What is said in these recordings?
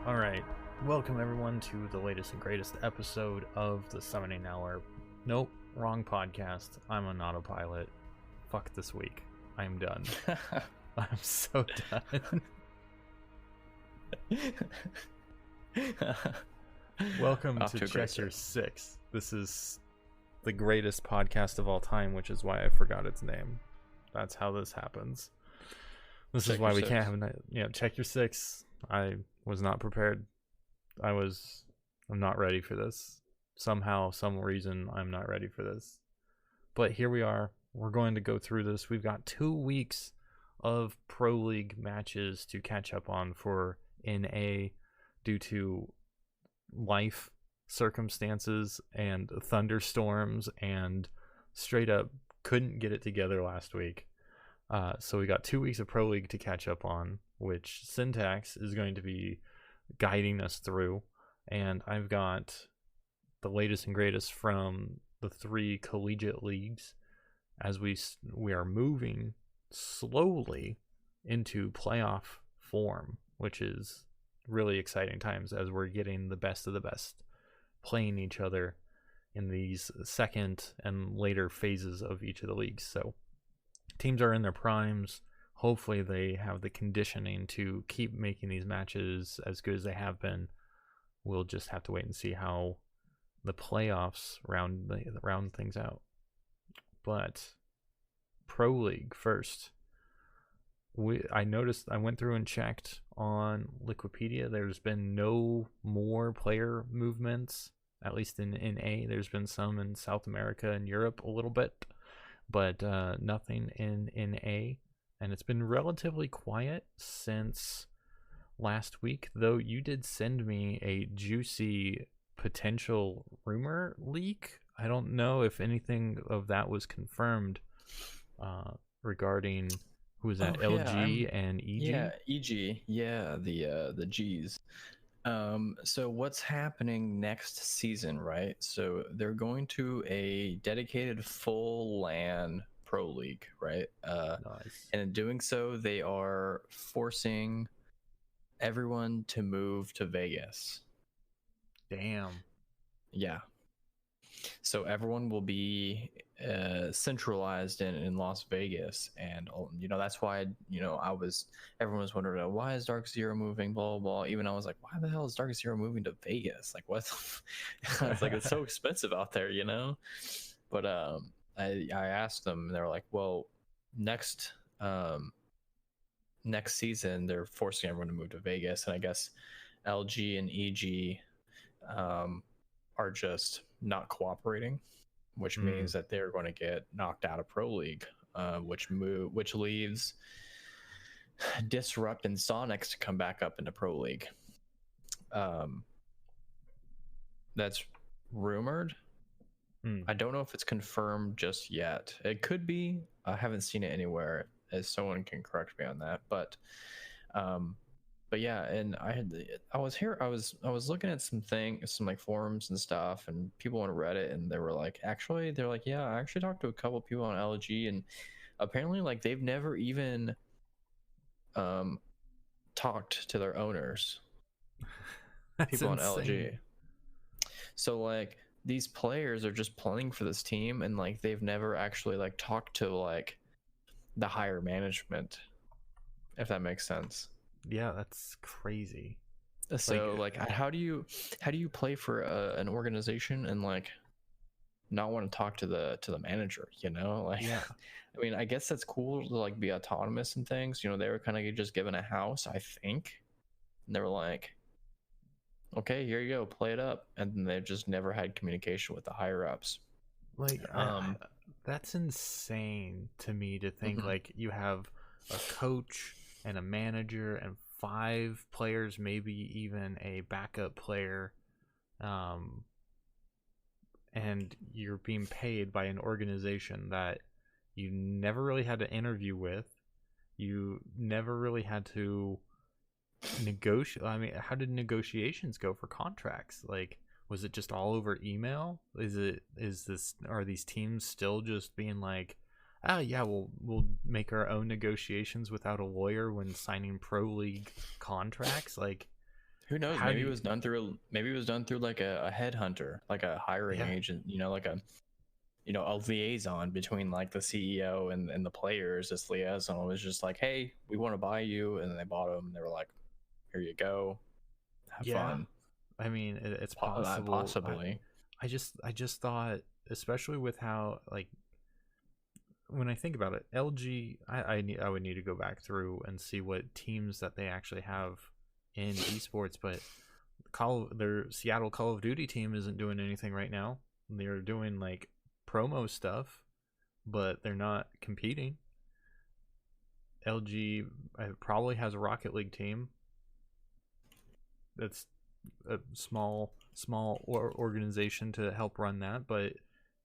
All right, welcome everyone to the latest and greatest episode of the Summoning Hour. Nope, wrong podcast. I'm on autopilot. Fuck this week. I'm done. I'm so done. Welcome to Check Your Six. This is the greatest podcast of all time, which is why I forgot its name. That's how this happens. This is why we can't have Check Your Six. I was not prepared. I'm not ready for this. Somehow, some reason, I'm not ready for this. But here we are. We're going to go through this. We've got 2 weeks of Pro League matches to catch up on for NA due to life circumstances and thunderstorms, and straight up couldn't get it together last week. So we got 2 weeks of Pro League to catch up on, which Syntax is going to be guiding us through. And I've got the latest and greatest from the 3 collegiate leagues as we are moving slowly into playoff form, which is really exciting times as we're getting the best of the best playing each other in these second and later phases of each of the leagues. So teams are in their primes. Hopefully they have the conditioning to keep making these matches as good as they have been. We'll just have to wait and see how the playoffs round things out. But Pro League first. I noticed, I went through and checked on Liquipedia. There's been no more player movements, at least in NA. There's been some in South America and Europe a little bit, but nothing in NA. And it's been relatively quiet since last week, though you did send me a juicy potential rumor leak. I don't know if anything of that was confirmed regarding who was that, LG and EG? Yeah, EG. Yeah, the G's. So what's happening next season, right? So they're going to a dedicated full LAN Pro League, right? Nice. And in doing so, they are forcing everyone to move to Vegas. Damn. Yeah. So everyone will be centralized in Las Vegas, and that's why everyone was wondering, why is Dark Zero moving, blah blah blah. Even I was like, why the hell is Dark Zero moving to Vegas? Like, what? It's like, it's so expensive out there, But I asked them, and they were like, well, next season they're forcing everyone to move to Vegas, and I guess LG and EG are just not cooperating, which means that they're going to get knocked out of Pro League, which leaves Disrupt and Sonics to come back up into Pro League. That's rumored. I don't know if it's confirmed just yet. It could be. I haven't seen it anywhere, as someone can correct me on that. But yeah, and I was looking at some like forums and stuff, and people on Reddit, and they were like, yeah, I actually talked to a couple people on LG, and apparently like they've never even talked to their owners. People on LG. So like these players are just playing for this team, and like they've never actually like talked to like the higher management, if that makes sense. Yeah, that's crazy. So like how do you play for an organization and like not want to talk to the manager, like? Yeah. I mean, I guess that's cool to like be autonomous and things. They were kind of just given a house, I think, and they were like, okay, here you go, play it up. And then they've just never had communication with the higher ups. Like that's insane to me to think. Like, you have a coach and a manager and 5 players, maybe even a backup player, and you're being paid by an organization that you never really had to interview with. You never really had to negotiate. I mean, how did negotiations go for contracts? Like, was it just all over email? Are these teams still just being like, oh yeah, we'll make our own negotiations without a lawyer when signing pro league contracts? Like, Who knows? Maybe it was done through like a headhunter, like a hiring agent, like a liaison between like the CEO and the players. This liaison was just like, hey, we want to buy you, and then they bought them. They were like, here you go, have fun. I mean, it's possible. Possibly. I just thought, especially with how, like, when I think about it, LG, I would need to go back through and see what teams that they actually have in esports, but their Seattle Call of Duty team isn't doing anything right now. They're doing like promo stuff, but they're not competing. LG probably has a Rocket League team. That's a small organization to help run that, but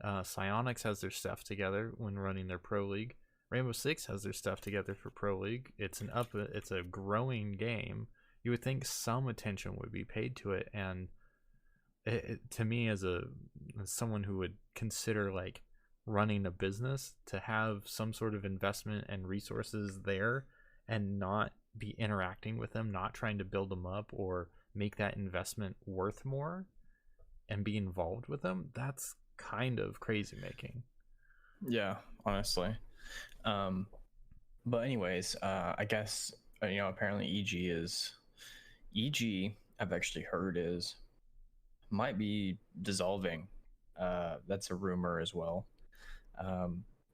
Psyonix has their stuff together when running their Pro League. Rainbow Six has their stuff together for Pro League. It's a growing game. You would think some attention would be paid to it, and to me, as someone who would consider like running a business, to have some sort of investment and resources there and not be interacting with them, not trying to build them up or make that investment worth more and be involved with them, that's kind of crazy making. Yeah, honestly. But anyways, I guess apparently EG I've actually heard might be dissolving. That's a rumor as well.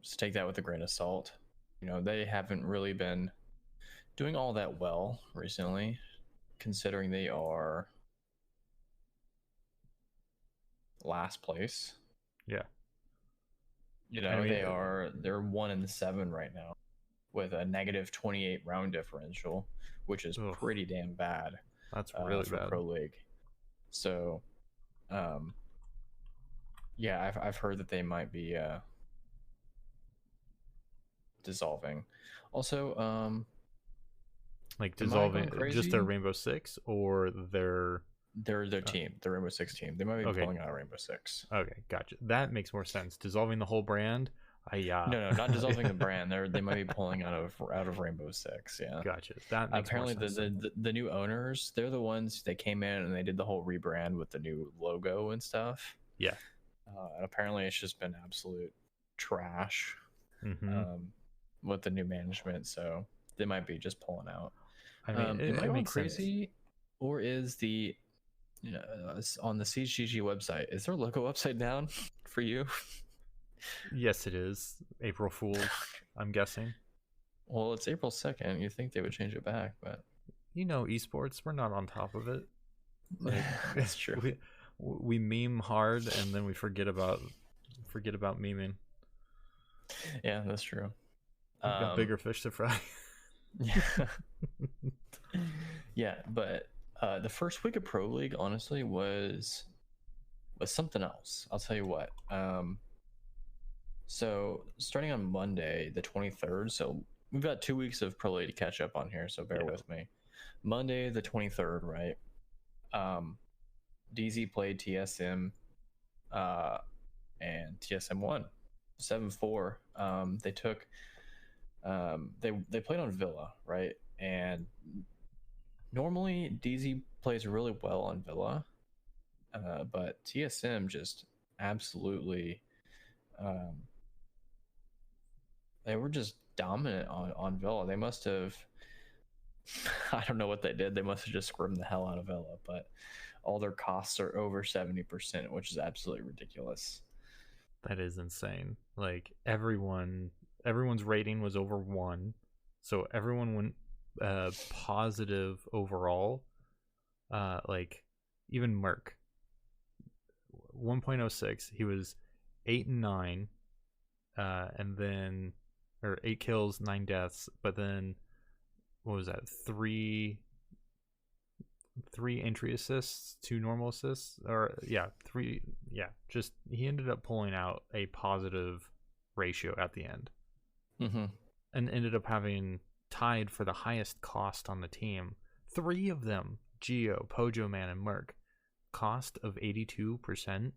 Just take that with a grain of salt. They haven't really been doing all that well recently, considering they are last place. Yeah. They're 1-7 right now with a negative 28 round differential, which is pretty damn bad. That's really for bad. Pro League. So, yeah, I've heard that they might be dissolving. Also, like dissolving just their Rainbow Six or their team, the Rainbow Six team. They might be pulling out Rainbow Six. Okay, gotcha. That makes more sense. Dissolving the whole brand. No, not dissolving the brand. They might be pulling out of Rainbow Six. Yeah, gotcha. That makes apparently more sense. the new owners, they're the ones that came in and they did the whole rebrand with the new logo and stuff. Yeah, and apparently it's just been absolute trash with the new management. So they might be just pulling out. I mean, am I going crazy, sense. or is the on the CGG website, is their logo upside down for you? Yes, it is. April Fool's, I'm guessing. Well, it's April 2nd. You'd think they would change it back, but esports, we're not on top of it. Like, that's true. We meme hard and then we forget about memeing. Yeah, that's true. We've got bigger fish to fry. Yeah, but the first week of Pro League honestly was something else. I'll tell you what. So starting on Monday, the 23rd, so we've got 2 weeks of Pro League to catch up on here, so bear with me. Monday, the 23rd, right? DZ played TSM, and TSM won 7-4. They took, they played on Villa, right? And normally DZ plays really well on Villa, but TSM just absolutely, they were just dominant on Villa. They must have, I don't know what they did. They must have just scrimmed the hell out of Villa, but all their costs are over 70%, which is absolutely ridiculous. That is insane. Like everyone's rating was over 1, so everyone went positive overall. Like even Merc 1.06, he was 8-9, and then 8 kills, 9 deaths, but then what was that? 3 entry assists, 2 normal assists, or 3. Yeah, just he ended up pulling out a positive ratio at the end, and ended up having tied for the highest cost on the team. 3 of them, Geo, Pojo Man, and Merc, cost of 82%.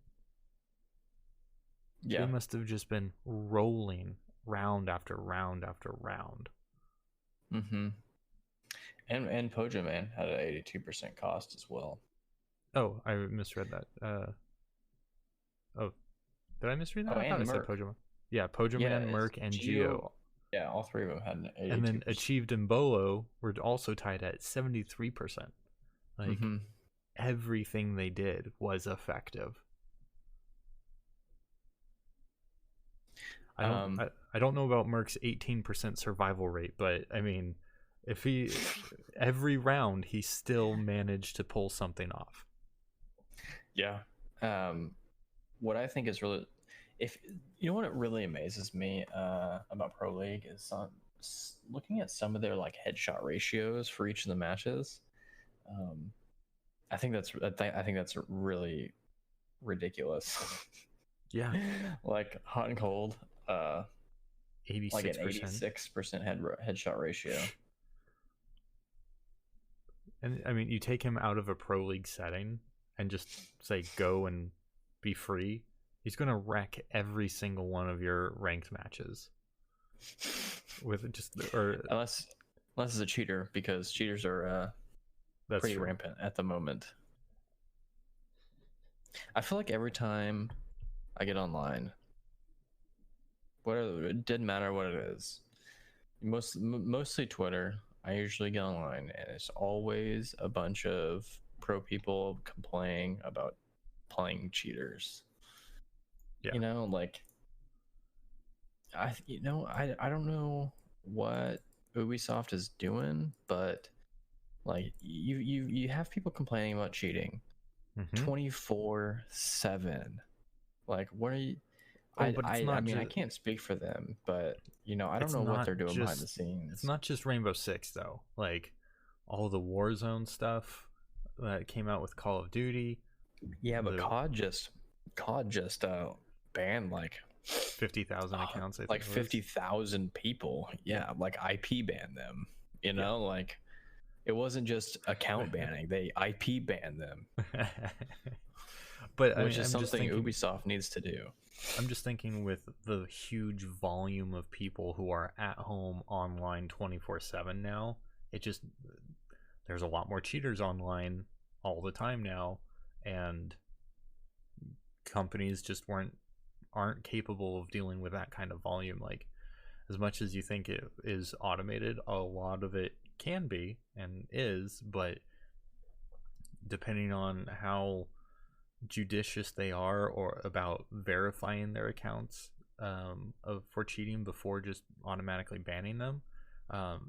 Yeah, they must have just been rolling round after round after round. And And Pojo Man had an 82% cost as well. Oh, I misread that. Oh, did I misread that? Oh, I thought and I said Merc. Pojo Man. Yeah, Pojo Yeah, Man, it's Merc, and Geo. Yeah, all three of them had an 82%. And then Achieved and Bolo were also tied at 73%. Like, everything they did was effective. I don't know about Merc's 18% survival rate, but I mean, if he every round he still managed to pull something off. Yeah. What I think is really, if you know what, it really amazes me about Pro League is looking at some of their like headshot ratios for each of the matches. I think that's really ridiculous. Yeah. Like hot and cold. 86%. Like an 86% headshot ratio. And I mean, you take him out of a Pro League setting and just say go and be free, he's gonna wreck every single one of your ranked matches. With just unless it's a cheater, because cheaters are pretty rampant at the moment. I feel like every time I get online, it didn't matter what it is, mostly Twitter, I usually get online and it's always a bunch of pro people complaining about playing cheaters. Yeah. You know, like I don't know what Ubisoft is doing, but like you have people complaining about cheating 24/7. Like, what are you? I mean, I can't speak for them, but you know, I don't know what they're doing behind the scenes. It's not just Rainbow Six though. Like all the Warzone stuff that came out with Call of Duty. Yeah, but COD just banned like 50,000 accounts. I think like 50,000 people. Yeah, like IP banned them. You know, like it wasn't just account banning; they IP banned them. But which is something Ubisoft needs to do. I'm just thinking with the huge volume of people who are at home online 24/7 now, there's a lot more cheaters online all the time now, and companies just aren't capable of dealing with that kind of volume. Like, as much as you think it is automated, a lot of it can be and is, but depending on how judicious they are or about verifying their accounts for cheating before just automatically banning them,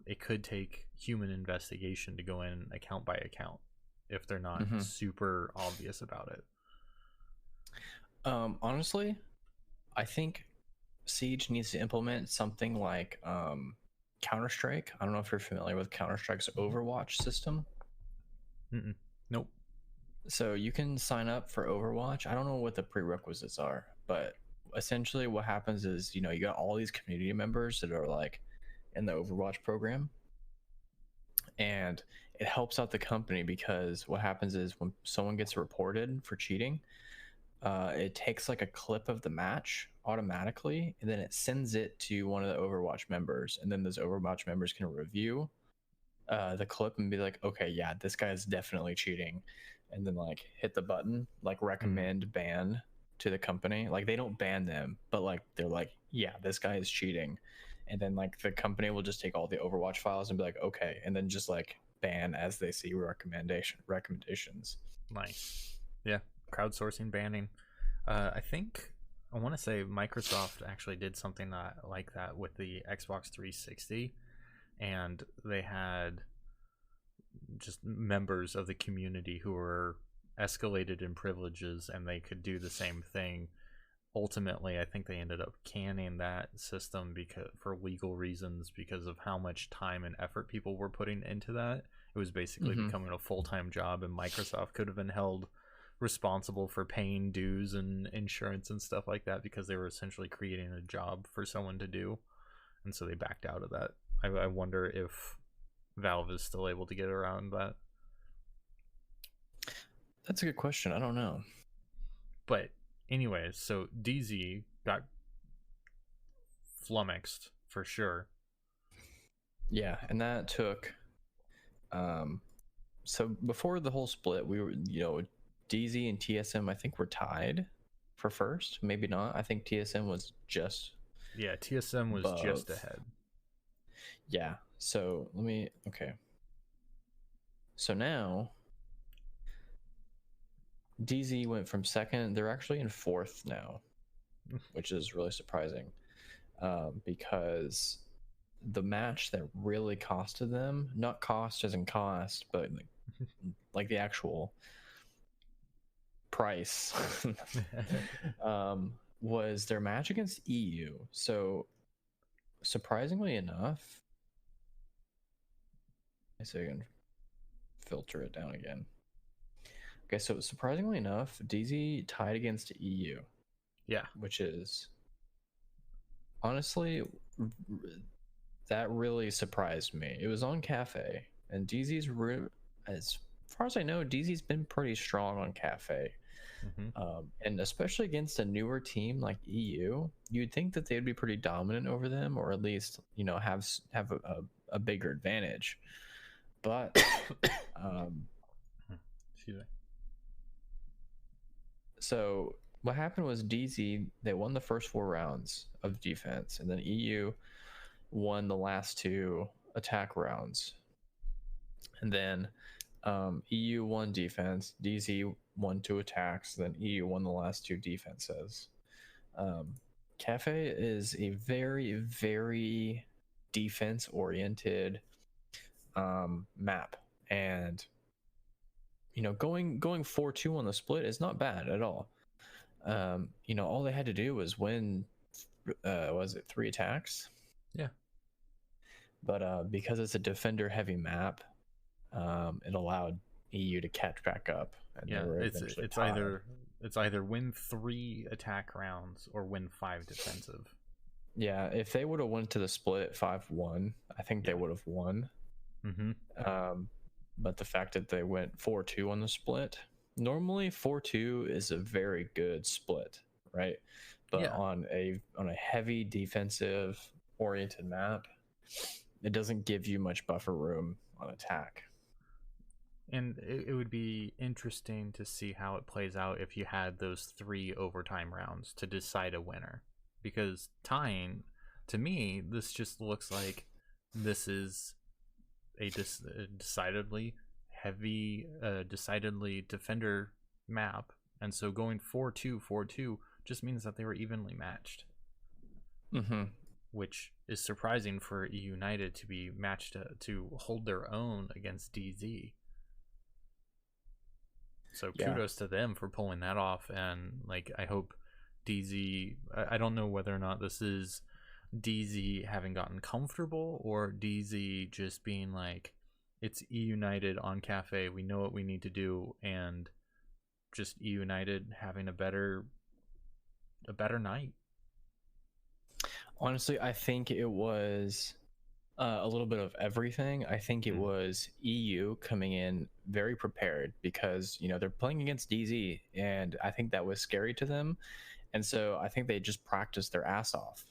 it could take human investigation to go in account by account if they're not super obvious about it. Honestly, I think Siege needs to implement something like Counter-Strike. I don't know if you're familiar with Counter-Strike's Overwatch system. Nope. So you can sign up for Overwatch. I don't know what the prerequisites are, but essentially what happens is, you know, you got all these community members that are like in the Overwatch program, and it helps out the company because what happens is when someone gets reported for cheating, it takes like a clip of the match automatically, and then it sends it to one of the Overwatch members, and then those Overwatch members can review the clip and be like, okay, yeah, this guy is definitely cheating, and then like hit the button, like recommend ban to the company. Like they don't ban them, but like they're like, yeah, this guy is cheating, and then like the company will just take all the Overwatch files and be like, okay, and then just like ban as they see recommendations. Nice. Yeah, crowdsourcing banning. I want to say Microsoft actually did something like that with the Xbox 360, and they had just members of the community who were escalated in privileges, and they could do the same thing. Ultimately, I think they ended up canning that system for legal reasons, because of how much time and effort people were putting into that. It was basically becoming a full-time job, and Microsoft could have been held responsible for paying dues and insurance and stuff like that, because they were essentially creating a job for someone to do, and so they backed out of that. I wonder if Valve is still able to get around that. That's a good question. I don't know. But anyways, so DZ got flummoxed for sure. Yeah, and that took So before the whole split, we were, DZ and TSM, I think, were tied for first. Maybe not. I think TSM was just. Yeah, TSM was just ahead. Yeah. So okay. So now DZ went from second. They're actually in fourth now, which is really surprising, because the match that really costed them, not cost as in cost, but like the actual price, was their match against EU. So surprisingly enough, I say I can filter it down again. Okay, so surprisingly enough, DZ tied against EU. Yeah. Which is honestly, that really surprised me. It was on Cafe, and DZ's, as far as I know, DZ's been pretty strong on Cafe. And especially against a newer team like EU, you'd think that they'd be pretty dominant over them, or at least have a bigger advantage. But excuse me. So what happened was DZ, they won the first 4 rounds of defense, and then EU won the last 2 attack rounds. And then EU won defense, DZ won 2 attacks, then EU won the last 2 defenses. Cafe is a very, very defense oriented map, and going 4-2 on the split is not bad at all. All they had to do was win, was it 3 attacks? Yeah. But because it's a defender heavy map, it allowed EU to catch back up. And yeah, it's either win 3 attack rounds or win 5 defensive. Yeah, if they would have went to the split at 5-1, I think they would have won. But the fact that they went 4-2 on the split, normally 4-2 is a very good split, right? But on a heavy defensive oriented map, it doesn't give you much buffer room on attack. And it would be interesting to see how it plays out if you had those 3 overtime rounds to decide a winner. Because tying, to me, this just looks like this is a decidedly heavy, decidedly defender map. And so going 4-2 just means that they were evenly matched. Which is surprising for United to be matched to hold their own against DZ. So kudos to them for pulling that off, and I hope DZ, I don't know whether or not this is DZ having gotten comfortable or DZ just being like, it's E United on Cafe, we know what we need to do, and just E United having a better night. Honestly, I think it was a little bit of everything. I think it was EU coming in very prepared because they're playing against DZ, and I think that was scary to them, and so I think they just practiced their ass off.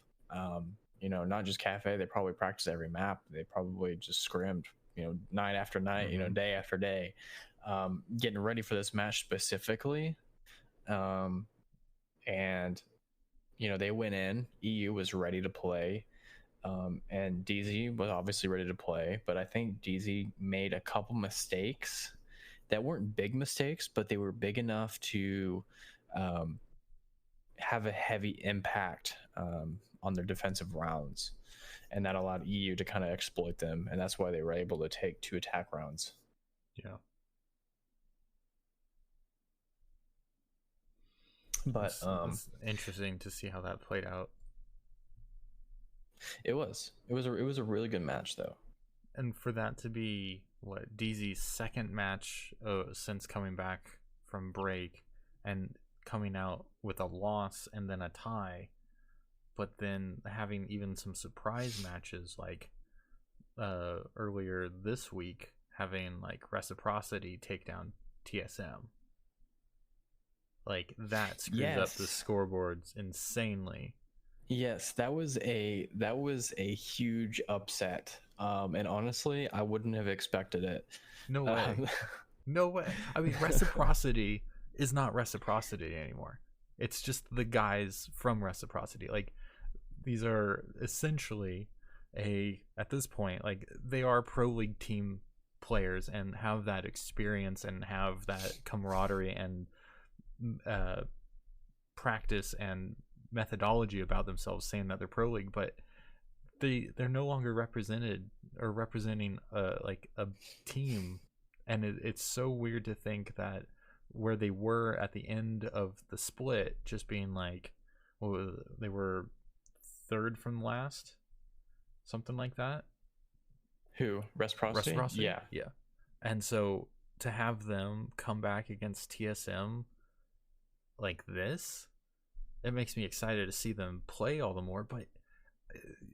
Not just Cafe, they probably practiced every map. They probably just scrimmed night after night, day after day, getting ready for this match specifically. And they went in, EU was ready to play. And DZ was obviously ready to play, but I think DZ made a couple mistakes that weren't big mistakes, but they were big enough to have a heavy impact on their defensive rounds, and that allowed EU to kind of exploit them, and that's why they were able to take 2 attack rounds. Yeah. But it's interesting to see how that played out. It was a really good match, though. And for that to be DZ's second match since coming back from break, and coming out with a loss and then a tie, but then having even some surprise matches earlier this week, having Reciprocity take down TSM. That screws up the scoreboards insanely. Yes, that was a huge upset. And honestly, I wouldn't have expected it. No way. Um, No way. I mean, Reciprocity is not Reciprocity anymore. It's just the guys from Reciprocity. Like, these are essentially at this point, like, they are pro league team players and have that experience and have that camaraderie and uh, practice and methodology about themselves, saying that they're pro league, but they're no longer represented or representing like a team, and it's so weird to think that where they were at the end of the split, just being like, well, they were third from last, something like that. who? Reciprocity? Reciprocity, Yeah. yeah. And so to have them come back against TSM like this, it makes me excited to see them play all the more. But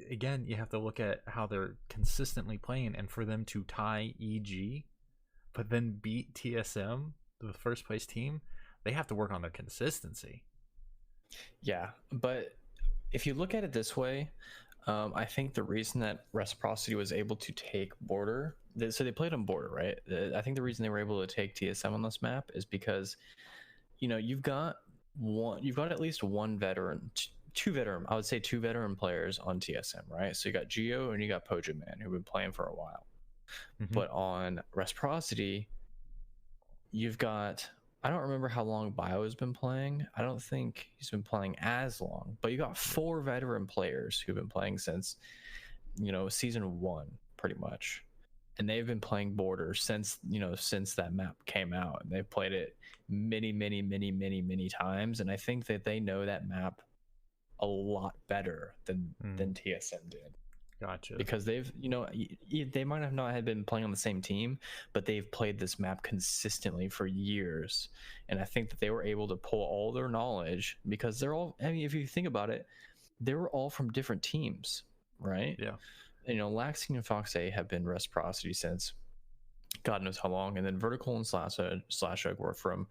again, you have to look at how they're consistently playing, and for them to tie EG but then beat TSM, the first place team, they have to work on their consistency. Yeah, but if you look at it this way, I think the reason that Reciprocity was able to take Border, so they played on Border, right? I think the reason they were able to take TSM on this map is because, you've got at least one veteran, two veteran, I would say two veteran players on TSM, right? So you got Geo and you got Pojo Man, who've been playing for a while. Mm-hmm. But on Reciprocity, you've got, I don't remember how long Bio has been playing. I don't think he's been playing as long, but you got 4 veteran players who've been playing since, season 1, pretty much. And they've been playing Border since that map came out. And they've played it many, many, many, many, many times. And I think that they know that map a lot better than TSM did. Gotcha. Because they've, they might have not had been playing on the same team, but they've played this map consistently for years. And I think that they were able to pull all their knowledge, because they're all, I mean, if you think about it, they were all from different teams, right? Yeah. Laxing and Fox A have been Reciprocity since God knows how long, and then Vertical and Slashug were from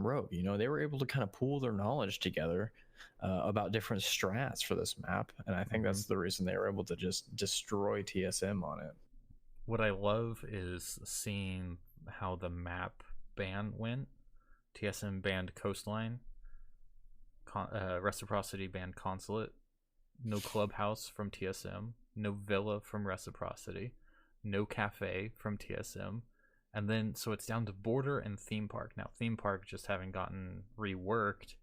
Rogue. They were able to kind of pool their knowledge together about different strats for this map, and I think that's the reason they were able to just destroy TSM on it. What I love is seeing how the map ban went. TSM banned Coastline, Reciprocity banned Consulate, no Clubhouse from TSM, no Villa from Reciprocity, no Cafe from TSM, and then so it's down to Border and Theme Park. Now Theme Park just having gotten reworked.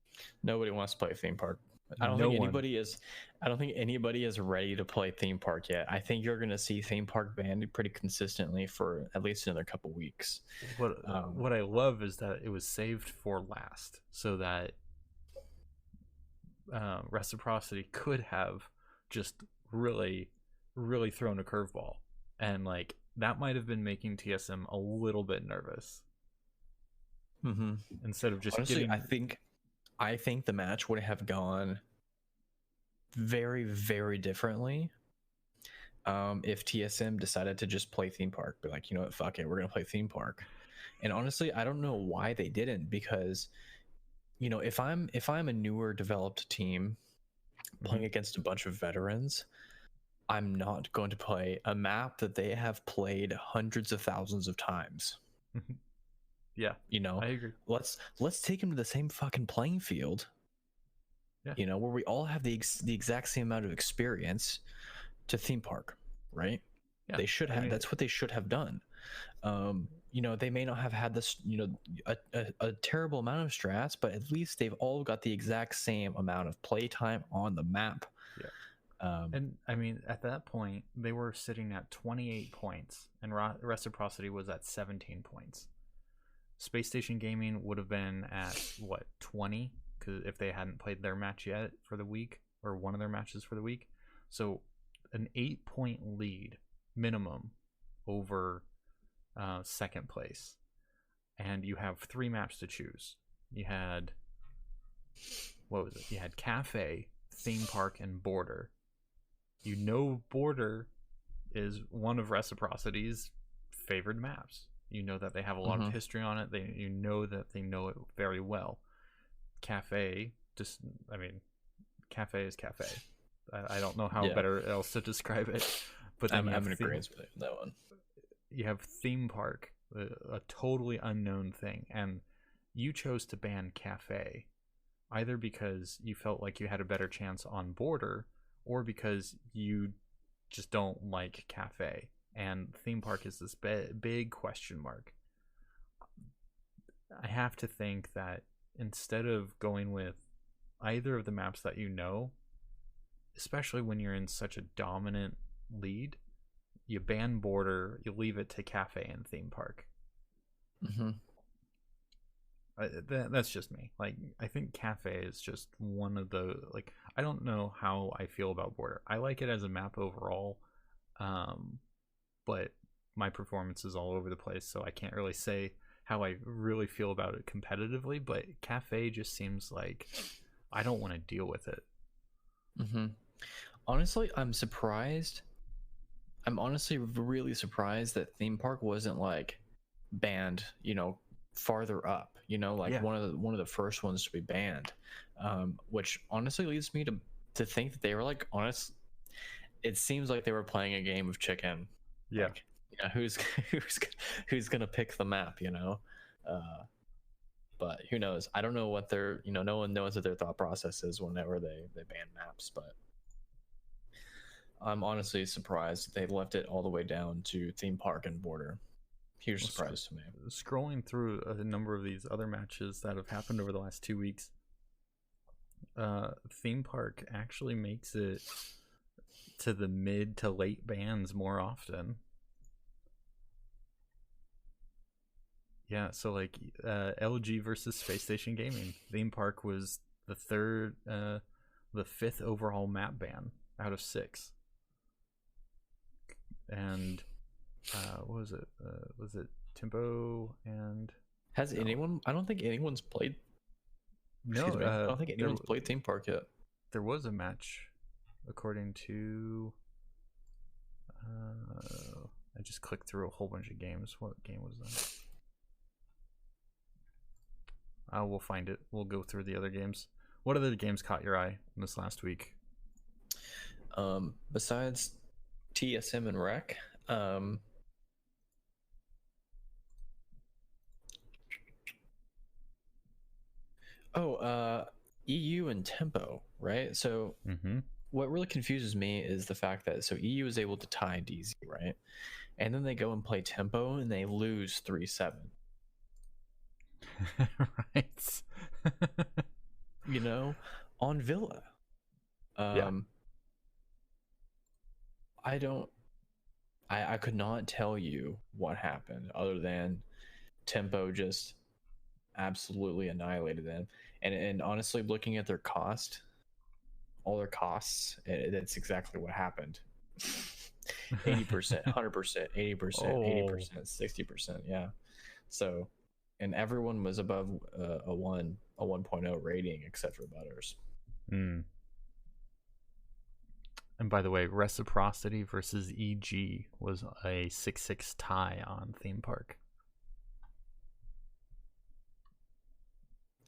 Nobody wants to play Theme Park. I don't think anybody is ready to play Theme Park yet. I think you're going to see Theme Park banned pretty consistently for at least another couple weeks. What I love is that it was saved for last, so that Reciprocity could have just really, really thrown a curveball, and like that might have been making TSM a little bit nervous. Instead of just honestly, I think the match would have gone very, very differently if TSM decided to just play Theme Park. Be like, you know what, fuck it, we're gonna play Theme Park. And honestly, I don't know why they didn't, because if I'm a newer developed team playing against a bunch of veterans, I'm not going to play a map that they have played hundreds of thousands of times. Yeah, I agree. Let's take them to the same fucking playing field. Yeah. Where we all have the exact same amount of experience to Theme Park, right? Yeah, they should have. That's what they should have done. They may not have had this, a terrible amount of strats, but at least they've all got the exact same amount of play time on the map. Yeah. And I mean, at that point, they were sitting at 28 points, and Reciprocity was at 17 points. Space Station Gaming would have been at what, 20? Because if they hadn't played their match yet for the week, or one of their matches for the week, so an 8-point lead minimum over second place, and you have 3 maps to choose. You had, what was it? You had Cafe, Theme Park, and Border. Border is one of Reciprocity's favored maps. That they have a lot of history on it. That they know it very well. Cafe, cafe is cafe. I don't know how better else to describe it. But then I'm in agreement with that one. You have theme park, a totally unknown thing, and you chose to ban cafe, either because you felt like you had a better chance on border, or because you just don't like cafe. And theme park is this big question mark. I have to think that instead of going with either of the maps that you know, especially when you're in such a dominant lead, you ban border, you leave it to cafe and theme park. That's just me. Like, I think cafe is just one of the, like, I don't know how I feel about border. I like it as a map overall, but my performance is all over the place, so I can't really say how I really feel about it competitively. But cafe just seems like I don't want to deal with it. Honestly, I'm surprised. I'm honestly really surprised that theme park wasn't like banned, farther up, like one of the first ones to be banned, which honestly leads me to think that they were like, honest, it seems like they were playing a game of chicken. Like, who's gonna pick the map, but who knows? I don't know what their, no one knows what their thought process is whenever they ban maps, but I'm honestly surprised they left it all the way down to theme park and border. Huge surprise to me. Scrolling through a number of these other matches that have happened over the last 2 weeks, theme park actually makes it to the mid to late bans more often. Yeah, so like LG versus Space Station Gaming, theme park was the fifth overall map ban out of 6. And what was it? Was it Tempo and? Has anyone? I don't think anyone's played. No, I don't think anyone's played theme park yet. There was a match, according to. I just clicked through a whole bunch of games. What game was that? We'll find it. We'll go through the other games. What other games caught your eye this last week? Besides TSM and Rec, EU and Tempo, right? So what really confuses me is the fact that EU is able to tie DZ, right? And then they go and play Tempo and they lose 3-7. Right. On Villa. I could not tell you what happened other than Tempo just absolutely annihilated them. And honestly, looking at all their costs, that's exactly what happened. 80%, 100%, 80%, 80%, 60%. Yeah. So, and everyone was above a 1.0 rating except for Butters. And by the way, Reciprocity versus EG was a 6-6 tie on theme park.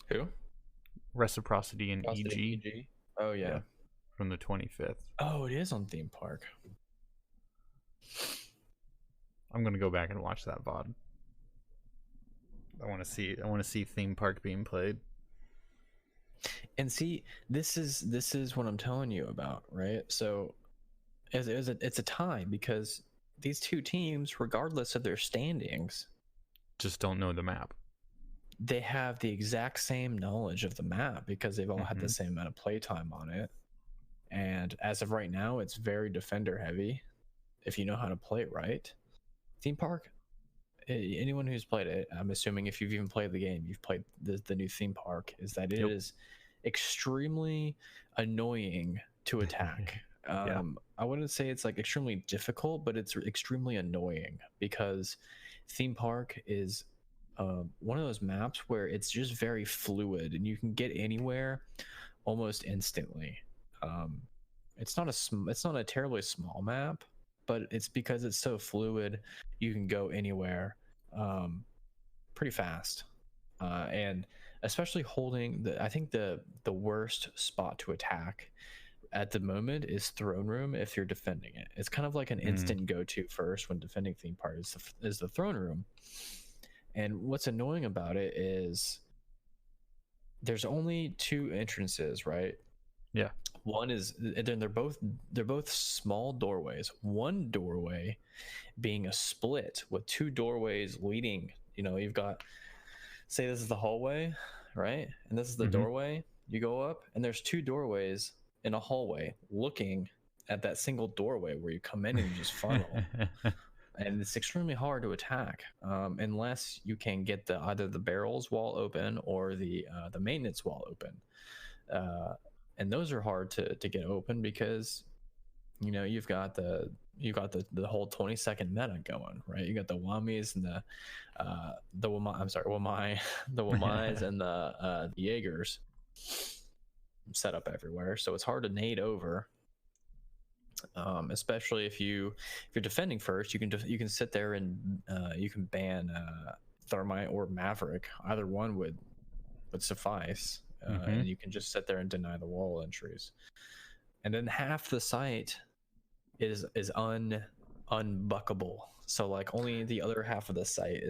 Who? Reciprocity and EG. Oh yeah, from the 25th. Oh, it is on theme park. I'm gonna go back and watch that VOD. I want to see theme park being played. And see, this is what I'm telling you about, right? So, it's a tie because these two teams, regardless of their standings, just don't know the map. They have the exact same knowledge of the map because they've all had the same amount of playtime on it. And as of right now, it's very defender heavy. If you know how to play it right, theme park. Anyone who's played it, I'm assuming if you've even played the game, you've played the new theme park, is that it is extremely annoying to attack. I wouldn't say it's like extremely difficult, but it's extremely annoying because theme park is one of those maps where it's just very fluid and you can get anywhere almost instantly. It's not a terribly small map, but it's because it's so fluid, you can go anywhere pretty fast. And especially holding I think the worst spot to attack at the moment is throne room if you're defending it. It's kind of like an instant go-to first when defending theme park is the throne room. And what's annoying about it is there's only 2 entrances, right? Yeah. One is, and then they're both small doorways. One doorway being a split with 2 doorways leading. You've got, say this is the hallway, right? And this is the doorway. You go up, and there's 2 doorways in a hallway looking at that single doorway where you come in and you just funnel. And it's extremely hard to attack unless you can get either the barrels wall open or the maintenance wall open. And those are hard to get open because you've got the whole 20-second meta going, right? You got the Wamis and the Wamais and the Jaegers set up everywhere, so it's hard to nade over. Especially if you're defending first, you can sit there and you can ban Thermite or Maverick. Either one would suffice, and you can just sit there and deny the wall entries. And then half the site is unbuckable. So like only the other half of the site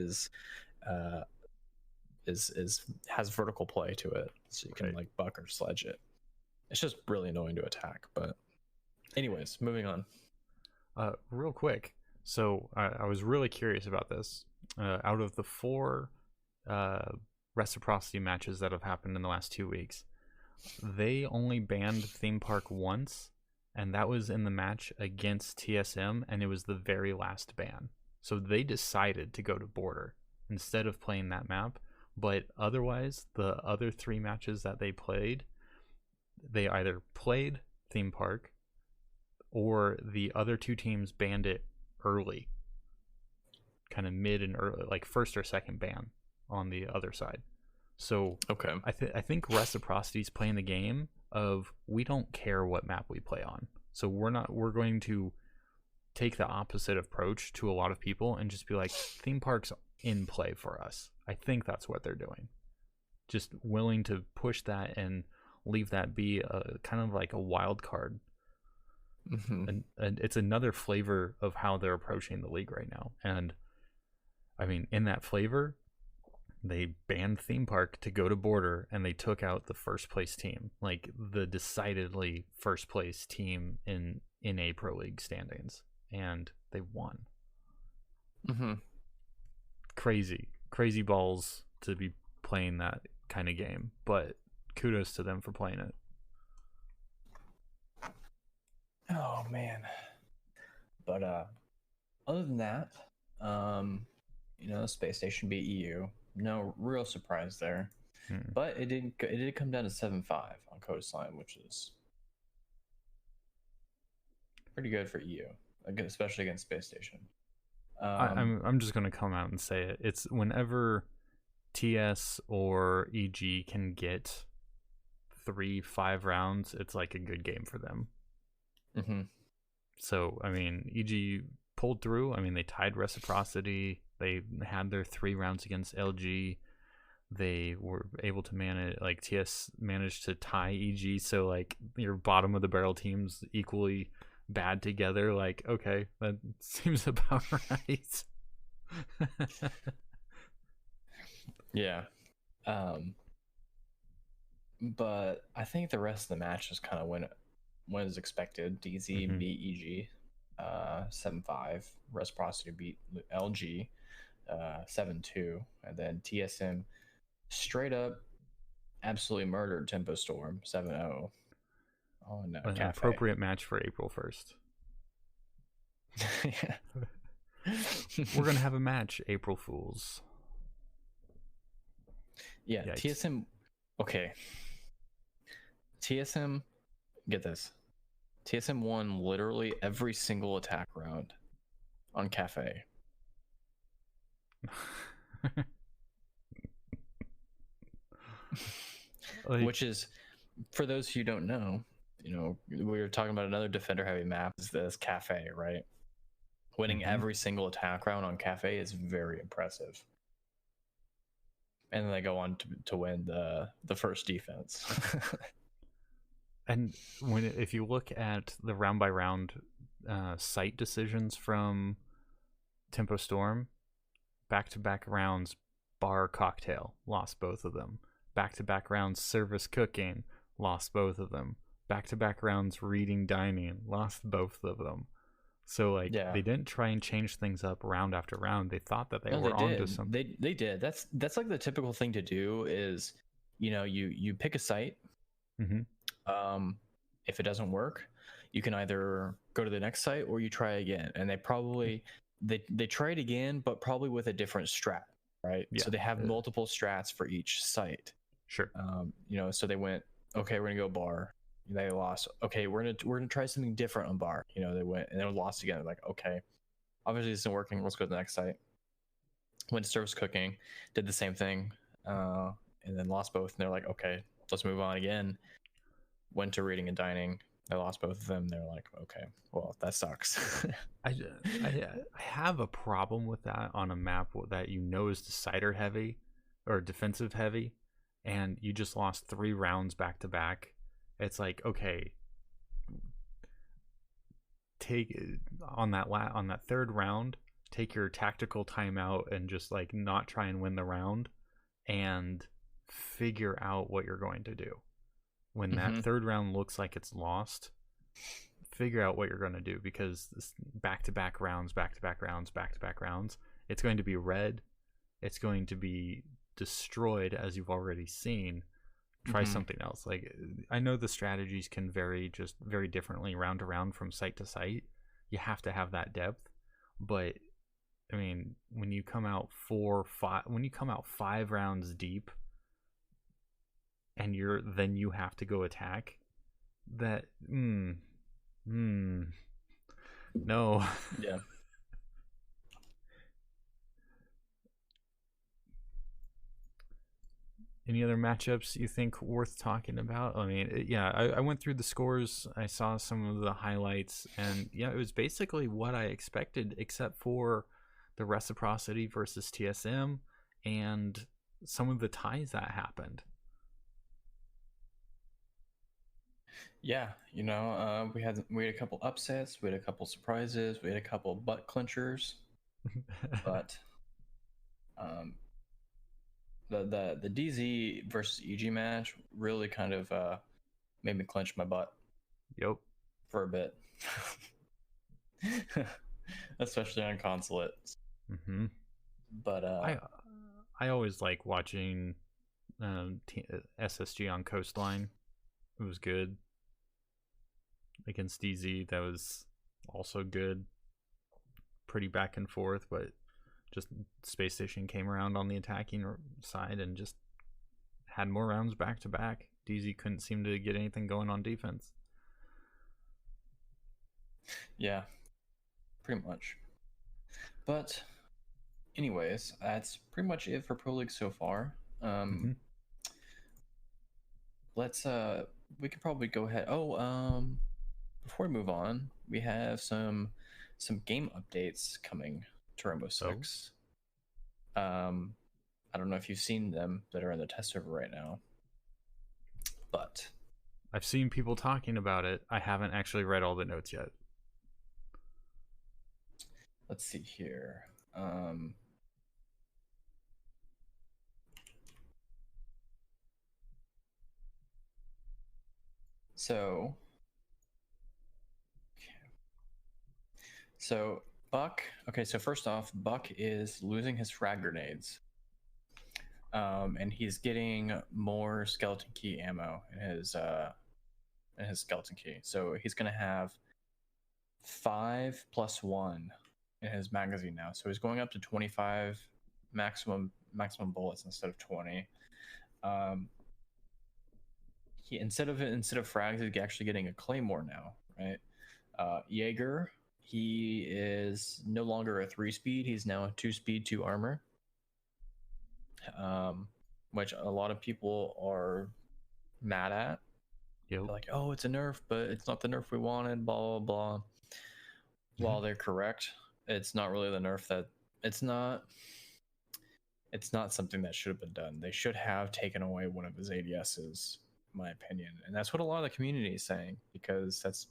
has vertical play to it, so you can like buck or sledge it. It's just really annoying to attack, but. Anyways, moving on. Real quick. So I was really curious about this. Out of the 4 reciprocity matches that have happened in the last 2 weeks, they only banned theme park once, and that was in the match against TSM, and it was the very last ban. So they decided to go to border instead of playing that map. But otherwise, the other 3 matches that they played, they either played theme park, or the other 2 teams banned it early, kind of mid and early, like first or second ban on the other side. So okay, I think reciprocity's playing the game of we don't care what map we play on. So we're going to take the opposite approach to a lot of people and just be like, theme park's in play for us. I think that's what they're doing. Just willing to push that and leave that be a kind of like a wild card. And it's another flavor of how they're approaching the league right now. And I mean, in that flavor, they banned theme park to go to border, and they took out the first place team, like the decidedly first place team in a pro league standings, and they won. Crazy balls to be playing that kind of game, but kudos to them for playing it. Oh man. But other than that, Space Station beat EU. No real surprise there. But it did come down to 7-5 on Coastline, which is pretty good for EU, especially against Space Station. I'm just gonna come out and say it. It's whenever TS or EG can get 3-5 rounds, it's like a good game for them. So I mean, EG pulled through. I mean, they tied reciprocity. They had their 3 rounds against LG. They were able to manage, like TS managed to tie EG. So like your bottom of the barrel teams equally bad together. Like, okay, that seems about right. Yeah. But I think the rest of the match just kind of went as expected. DZ beat EG 7-5. Reciprocity beat LG 7-2. And then TSM straight up absolutely murdered Tempo Storm 7-0. Oh no, an appropriate match for April 1st. We're gonna have a match, April Fools. Yeah, yikes. TSM. Okay. TSM, get this. TSM won literally every single attack round on Cafe. Which is, for those who don't know, we were talking about another defender heavy map is this Cafe, right? Winning every single attack round on Cafe is very impressive. and then they go on to win the first defense. And if you look at the round by round site decisions from Tempo Storm, back-to-back rounds bar cocktail, lost both of them. Back-to-back rounds service cooking, lost both of them. Back-to-back rounds reading dining, lost both of them. So they didn't try and change things up round after round. They thought that they were onto something. They did. That's like the typical thing to do is, you pick a site. Mm-hmm. If it doesn't work, you can either go to the next site or you try again. And they probably they try it again, but probably with a different strat, right? Yeah. So they have multiple strats for each site. Sure. So they went, okay, we're gonna go bar. They lost. Okay, we're gonna try something different on bar. They went and they lost again. They're like, okay, obviously this isn't working. Let's go to the next site. Went to service cooking, did the same thing, and then lost both. And they're like, okay, let's move on again. Went to reading and dining. They lost both of them. They're like, okay, well, that sucks. I have a problem with that on a map that is decider heavy or defensive heavy, and you just lost 3 rounds back to back. It's like, okay, take on that third round, take your tactical timeout and just not try and win the round, and figure out what you're going to do. When that third round looks like it's lost, figure out what you're going to do, because back-to-back rounds, it's going to be red. It's going to be destroyed, as you've already seen. Try something else. I know the strategies can vary just very differently round to round from site to site. You have to have that depth. But, I mean, when you come out 5 rounds deep, and then you have to go attack, that no. Yeah. Any other matchups you think worth talking about? I mean, I went through the scores. I saw some of the highlights, and it was basically what I expected, except for the reciprocity versus TSM and some of the ties that happened. Yeah, we had a couple upsets, we had a couple surprises, we had a couple butt clinchers, but the DZ versus EG match really kind of made me clench my butt. Yep. For a bit, especially on Consulate. Mm-hmm. But I always like watching SSG on Coastline. It was good. Against DZ, that was also good. Pretty back and forth, but just Space Station came around on the attacking side and just had more rounds back to back. DZ couldn't seem to get anything going on defense. Yeah, pretty much. But anyways, that's pretty much it for Pro League so far. Let's we could probably go ahead. Before we move on, we have some game updates coming to Rainbow Six. I don't know if you've seen them that are in the test server right now, but I've seen people talking about it. I haven't actually read all the notes yet. Let's see here. So Buck. Okay, so first off, Buck is losing his frag grenades, and he's getting more skeleton key ammo in his skeleton key. So he's gonna have 5+1 in his magazine now. So he's going up to 25 maximum bullets instead of 20. He instead of frags, he's actually getting a claymore now, right? Jaeger, he is no longer a 3-speed. He's now a 2-speed, 2 armor, which a lot of people are mad at. Yep. They're like, oh, it's a nerf, but it's not the nerf we wanted, blah, blah, blah. While they're correct, it's not really the nerf that... It's not it's not something that should have been done. They should have taken away one of his ADSs, in my opinion. And that's what a lot of the community is saying, because that's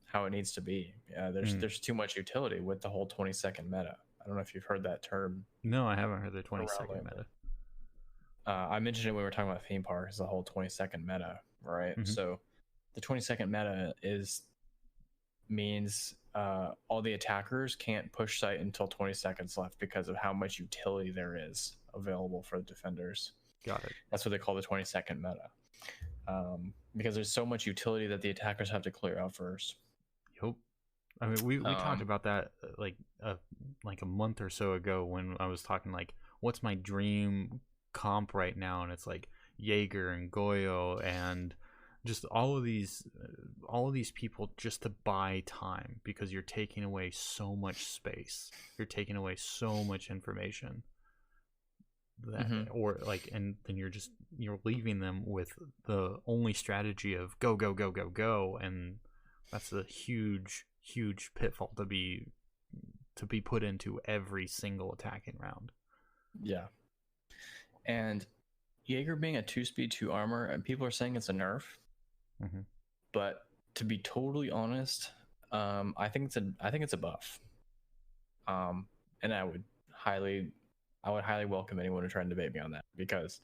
how it needs to be. There's too much utility with the whole 20-second meta. I don't know if you've heard that term. No, I haven't heard the 20-second meta. I mentioned it when we were talking about theme parks, the whole 20-second meta, right? Mm-hmm. So the 20-second meta means all the attackers can't push site until 20 seconds left because of how much utility there is available for the defenders. Got it. That's what they call the 20-second meta. Because there's so much utility that the attackers have to clear out first. Yep. I mean, we talked about that like a month or so ago when I was talking like, what's my dream comp right now? And it's like Jaeger and Goyo and just all of these people just to buy time, because you're taking away so much space, you're taking away so much information that or like, and then you're leaving them with the only strategy of go, and that's a huge pitfall to be put into every single attacking round. Yeah. And Jaeger being a 2-speed 2 armor, and people are saying it's a nerf. Mm-hmm. But to be totally honest, I think it's a buff. And I would highly welcome anyone to try and debate me on that, because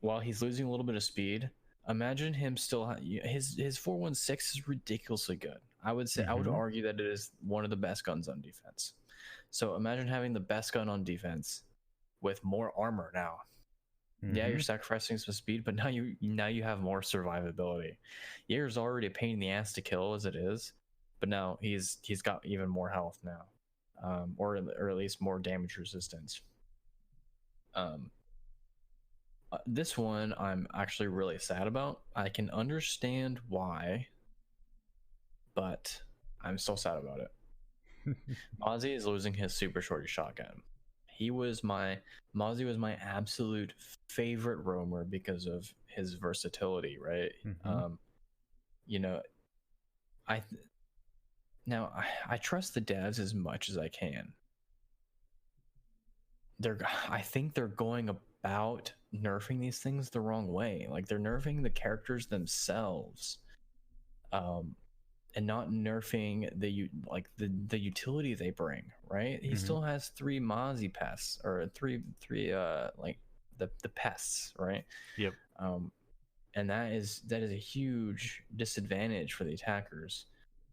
while he's losing a little bit of speed, imagine him still his 416 is ridiculously good. I would say I would argue that it is one of the best guns on defense. So imagine having the best gun on defense with more armor now. Yeah, you're sacrificing some speed, but now you have more survivability. Jaeger's already a pain in the ass to kill as it is, but now he's got even more health now, or at least more damage resistance. This one I'm actually really sad about. I can understand why, but I'm still sad about it. Mozzie is losing his super shorty shotgun. Mozzie was my absolute favorite roamer because of his versatility, right? You know, I trust the devs as much as I can. I think they're going about nerfing these things the wrong way. Like, they're nerfing the characters themselves, and not nerfing the utility they bring, right? He still has 3 Mozzie pests, or three like the pests, right? Yep. And that is a huge disadvantage for the attackers.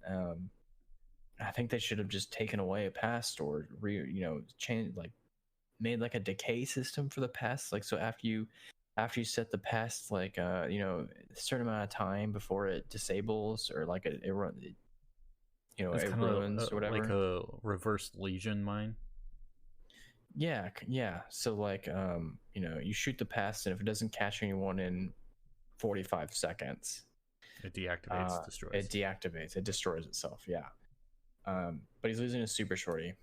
I think they should have just taken away a pest, or changed, like made like a decay system for the pests. Like, so after you set the pest, like a certain amount of time before it disables, or like it ruins, it ruins or whatever, like a reverse legion mine. Yeah. So like you shoot the pest, and if it doesn't catch anyone in 45 seconds, it deactivates, destroys. It deactivates, it destroys itself. Yeah. But he's losing a super shorty,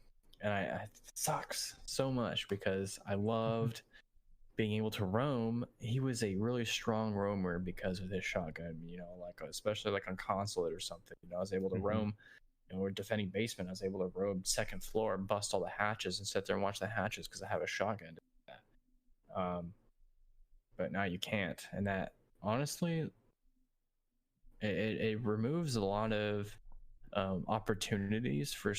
and it sucks so much, because I loved being able to roam. He was a really strong roamer because of his shotgun, like especially like on Consulate or something. I was able to roam, we're defending basement. I was able to roam second floor, bust all the hatches, and sit there and watch the hatches because I have a shotgun. But now you can't, and that honestly, it removes a lot of opportunities for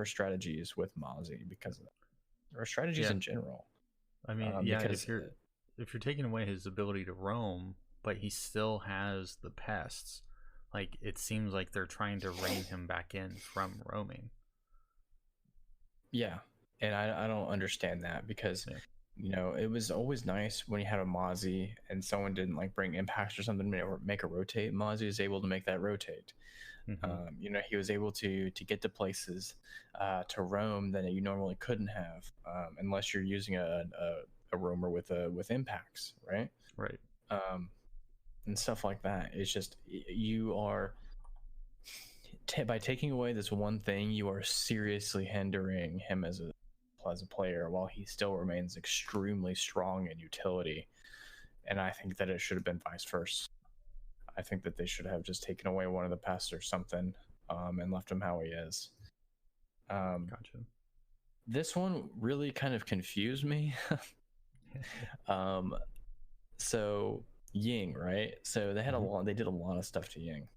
strategies with Mozzie, because of that, or strategies in general. I mean, if you're taking away his ability to roam, but he still has the pests, like, it seems like they're trying to rein him back in from roaming. Yeah, and I don't understand that, because it was always nice when you had a Mozzie and someone didn't like bring impacts or something or make a rotate. Mozzie is able to make that rotate. He was able to get to places to roam that you normally couldn't have, unless you're using a roamer with impacts, right? Right. And stuff like that. It's just, you are by taking away this one thing, you are seriously hindering him as a player, while he still remains extremely strong in utility. And I think that it should have been vice versa. I think that they should have just taken away one of the pests or something, and left him how he is. Gotcha. This one really kind of confused me. So Ying, right? So they had they did a lot of stuff to Ying.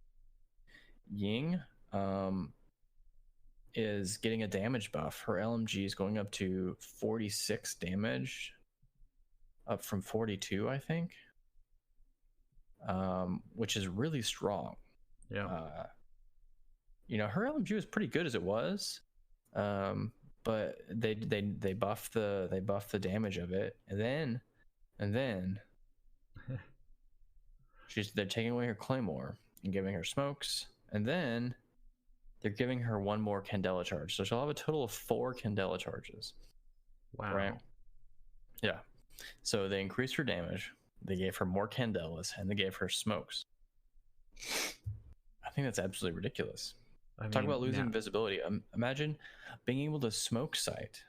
Ying is getting a damage buff. Her LMG is going up to 46 damage, up from 42, I think. Which is really strong. Yeah. You know, her LMG was pretty good as it was. But they buffed the damage of it, and then they're taking away her claymore and giving her smokes, and then they're giving her one more Candela charge, so she'll have a total of 4 Candela charges. Wow. Right? Yeah. So they increased her damage, they gave her more Candelas, and they gave her smokes. I think that's absolutely ridiculous. Talk about losing visibility. Imagine being able to smoke site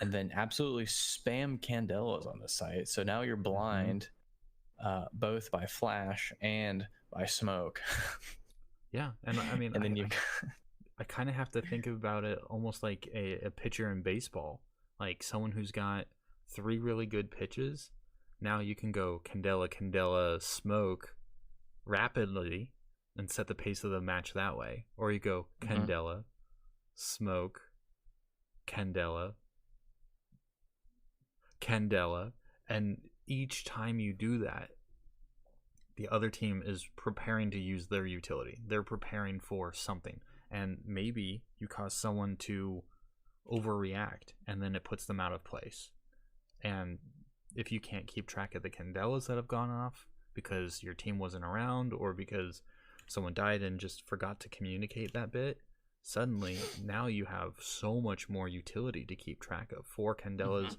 and then absolutely spam Candelas on the site. So now you're blind, both by flash and by smoke. Yeah, and I mean, and then I kind of have to think about it almost like a pitcher in baseball, like someone who's got 3 really good pitches. Now you can go Candela, smoke rapidly and set the pace of the match that way. Or you go Candela, smoke, Candela, and each time you do that, the other team is preparing to use their utility. They're preparing for something. And maybe you cause someone to overreact, and then it puts them out of place. And if you can't keep track of the Candelas that have gone off because your team wasn't around, or because someone died and just forgot to communicate that bit, suddenly now you have so much more utility to keep track of. 4 Candelas.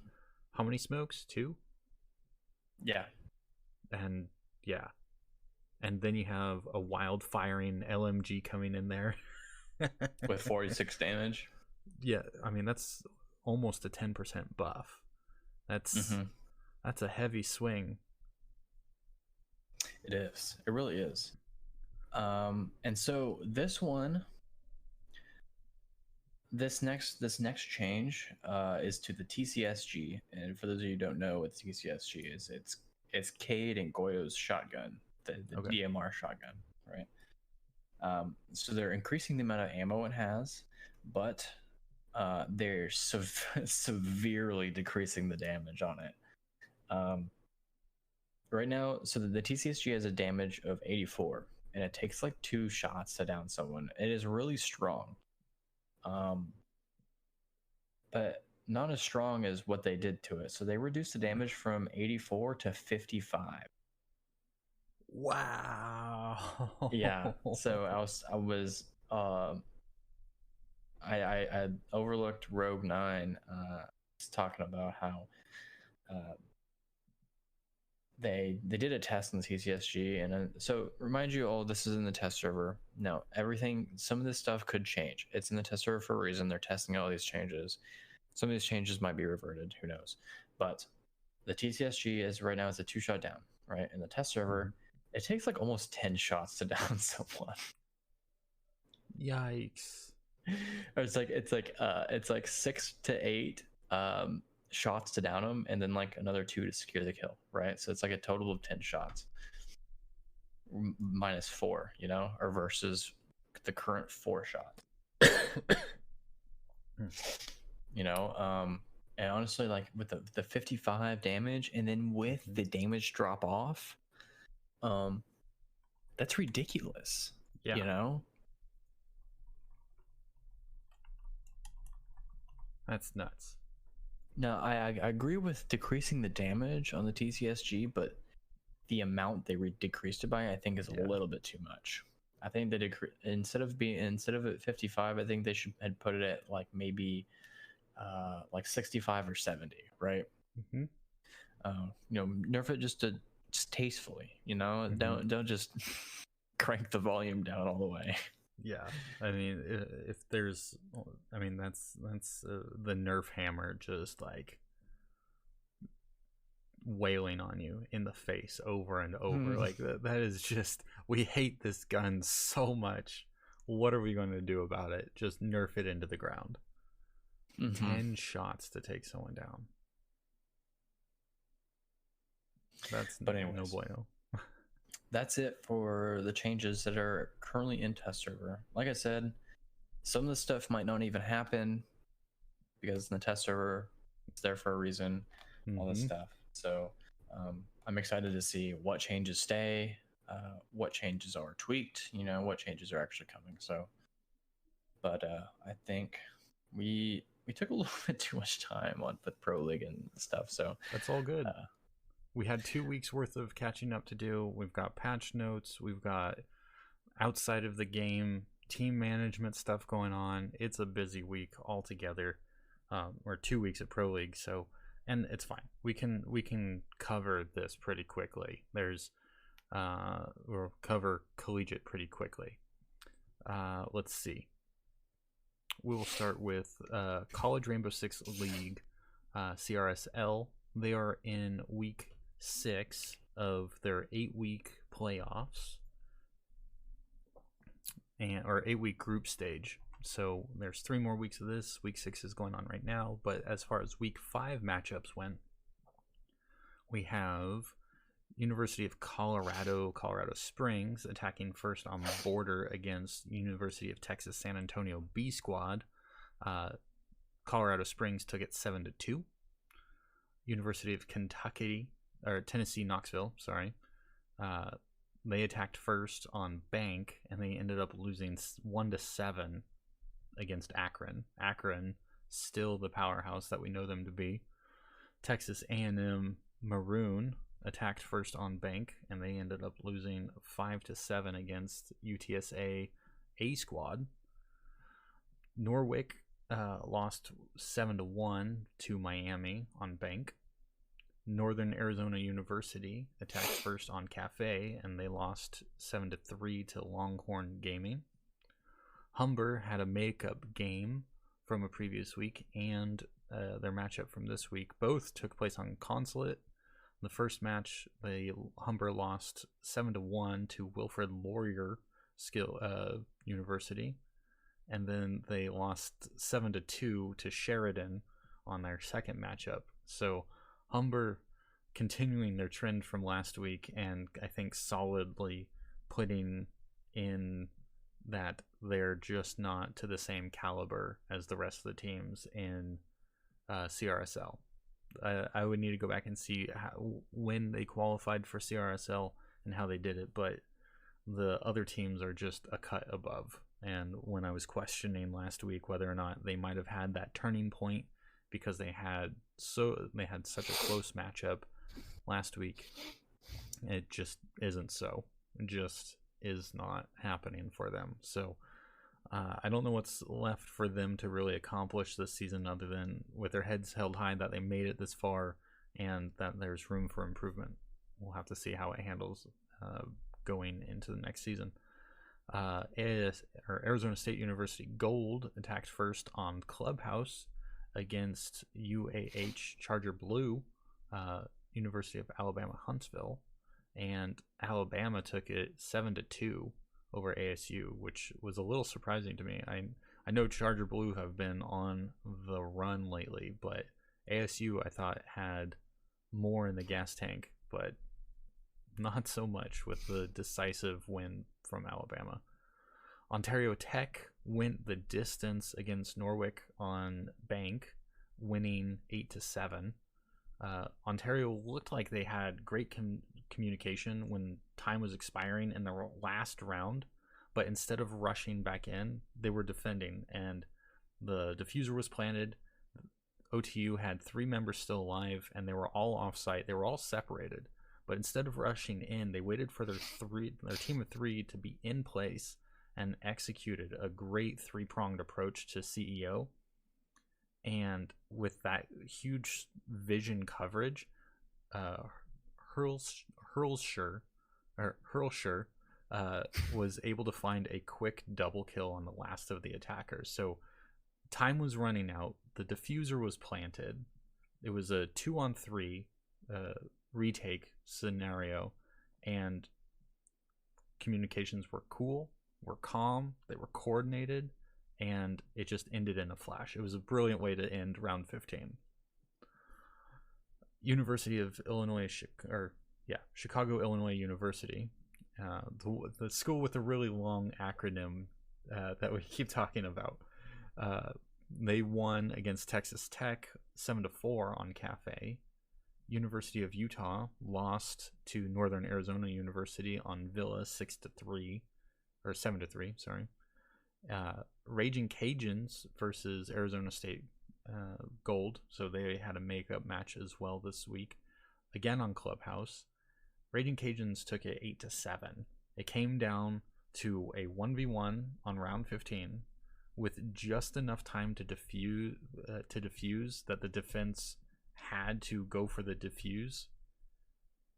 How many smokes? 2? Yeah. And yeah. And then you have a wild firing LMG coming in there with 46 damage. Yeah, I mean, that's almost a 10% buff. That's a heavy swing. It is. It really is. And so this next change is to the TCSG. And for those of you who don't know what the TCSG is, it's Cade and Goyo's shotgun, the DMR shotgun, right? So they're increasing the amount of ammo it has, but they're severely decreasing the damage on it. Right now, so the TCSG has a damage of 84, and it takes like 2 shots to down someone. It is really strong, but not as strong as what they did to it. So they reduced the damage from 84 to 55. Wow. Yeah. So I overlooked Rogue 9 talking about how they did a test on the TCSG, and so remind you all, this is in the test server. Now some of this stuff could change. It's in the test server for a reason. They're testing all these changes. Some of these changes might be reverted, who knows. But the TCSG is right now, it's a 2-shot down, right? In the test server, it takes like almost 10 shots to down someone. Yikes. Or it's like 6 to 8 shots to down them, and then like another 2 to secure the kill, right? So it's like a total of 10 shots minus 4, or versus the current 4 shots. And honestly, like with the 55 damage, and then with the damage drop off, that's ridiculous. Yeah. That's nuts. No, I agree with decreasing the damage on the TCSG, but the amount they decreased it by, I think, is a little bit too much. I think they instead of at 55, I think they should had put it at like maybe like 65 or 70, right? Nerf it just tastefully, don't just crank the volume down all the way. Yeah, I mean, that's the Nerf hammer just like wailing on you in the face over and over. Like that is just, we hate this gun so much. What are we going to do about it? Just nerf it into the ground. 10 shots to take someone down. That's no bueno. That's it for the changes that are currently in test server. Like I said, some of the stuff might not even happen because in the test server, it's there for a reason, all this stuff. So I'm excited to see what changes stay, what changes are tweaked, what changes are actually coming. So, but I think we took a little bit too much time on the Pro League and stuff. So that's all good. We had 2 weeks worth of catching up to do. We've got patch notes. We've got outside of the game team management stuff going on. It's a busy week altogether, or 2 weeks at Pro League. So, and it's fine. We can cover this pretty quickly. We'll cover Collegiate pretty quickly. Let's see. We will start with College Rainbow Six League, CRSL. They are in week 6 of their 8-week playoffs, or 8-week group stage. So there's 3 more weeks of this. Week 6 is going on right now. But as far as week 5 matchups went, we have University of Colorado Springs attacking first on the border against University of Texas San Antonio B Squad. Colorado Springs took it 7-2. University of Tennessee Knoxville, they attacked first on Bank, and they ended up losing 1-7 against Akron. Akron, still the powerhouse that we know them to be. Texas A&M Maroon attacked first on Bank, and they ended up losing 5-7 against UTSA A Squad. Norwich lost 7-1 to Miami on Bank. Northern Arizona University attacked first on Cafe, and they lost 7-3 to Longhorn Gaming. Humber had a makeup game from a previous week, and their matchup from this week. Both took place on Consulate. The first match, the Humber lost 7-1 to Wilfrid Laurier University, and then they lost 7-2 to Sheridan on their second matchup. So Humber continuing their trend from last week, and I think solidly putting in that they're just not to the same caliber as the rest of the teams in CRSL. I would need to go back and see when they qualified for CRSL and how they did it, but the other teams are just a cut above. And when I was questioning last week whether or not they might have had that turning point because they had such a close matchup last week, it just isn't so. It just is not happening for them. So I don't know what's left for them to really accomplish this season other than with their heads held high that they made it this far and that there's room for improvement. We'll have to see how it handles going into the next season. Arizona State University Gold attacked first on Clubhouse against UAH Charger Blue, University of Alabama Huntsville, and Alabama took it 7-2 over ASU, which was a little surprising to me. I know Charger Blue have been on the run lately, but ASU I thought had more in the gas tank, but not so much with the decisive win from Alabama. Ontario Tech went the distance against Norwich on Bank, winning 8-7. Ontario looked like they had great communication when time was expiring in the last round, but instead of rushing back in, they were defending, and the diffuser was planted. OTU had 3 members still alive, and they were all off-site. They were all separated, but instead of rushing in, they waited for their team of 3 to be in place and executed a great 3-pronged approach to CEO. And with that huge vision coverage, Hurlsher was able to find a quick double kill on the last of the attackers. So time was running out. The diffuser was planted. It was a 2-on-3 retake scenario, and communications were cool, were calm, they were coordinated, and it just ended in a flash. It was a brilliant way to end round 15. University of Illinois, Chicago, Illinois University, the school with a really long acronym that we keep talking about. They won against Texas Tech 7-4 on Cafe. University of Utah lost to Northern Arizona University on Villa 6-3 or 7-3. Sorry. Raging Cajuns versus Arizona State Gold, so they had a makeup match as well this week, again on Clubhouse. Raging Cajuns took it 8-7. It came down to a 1v1 on round 15 with just enough time to defuse that the defense had to go for the defuse,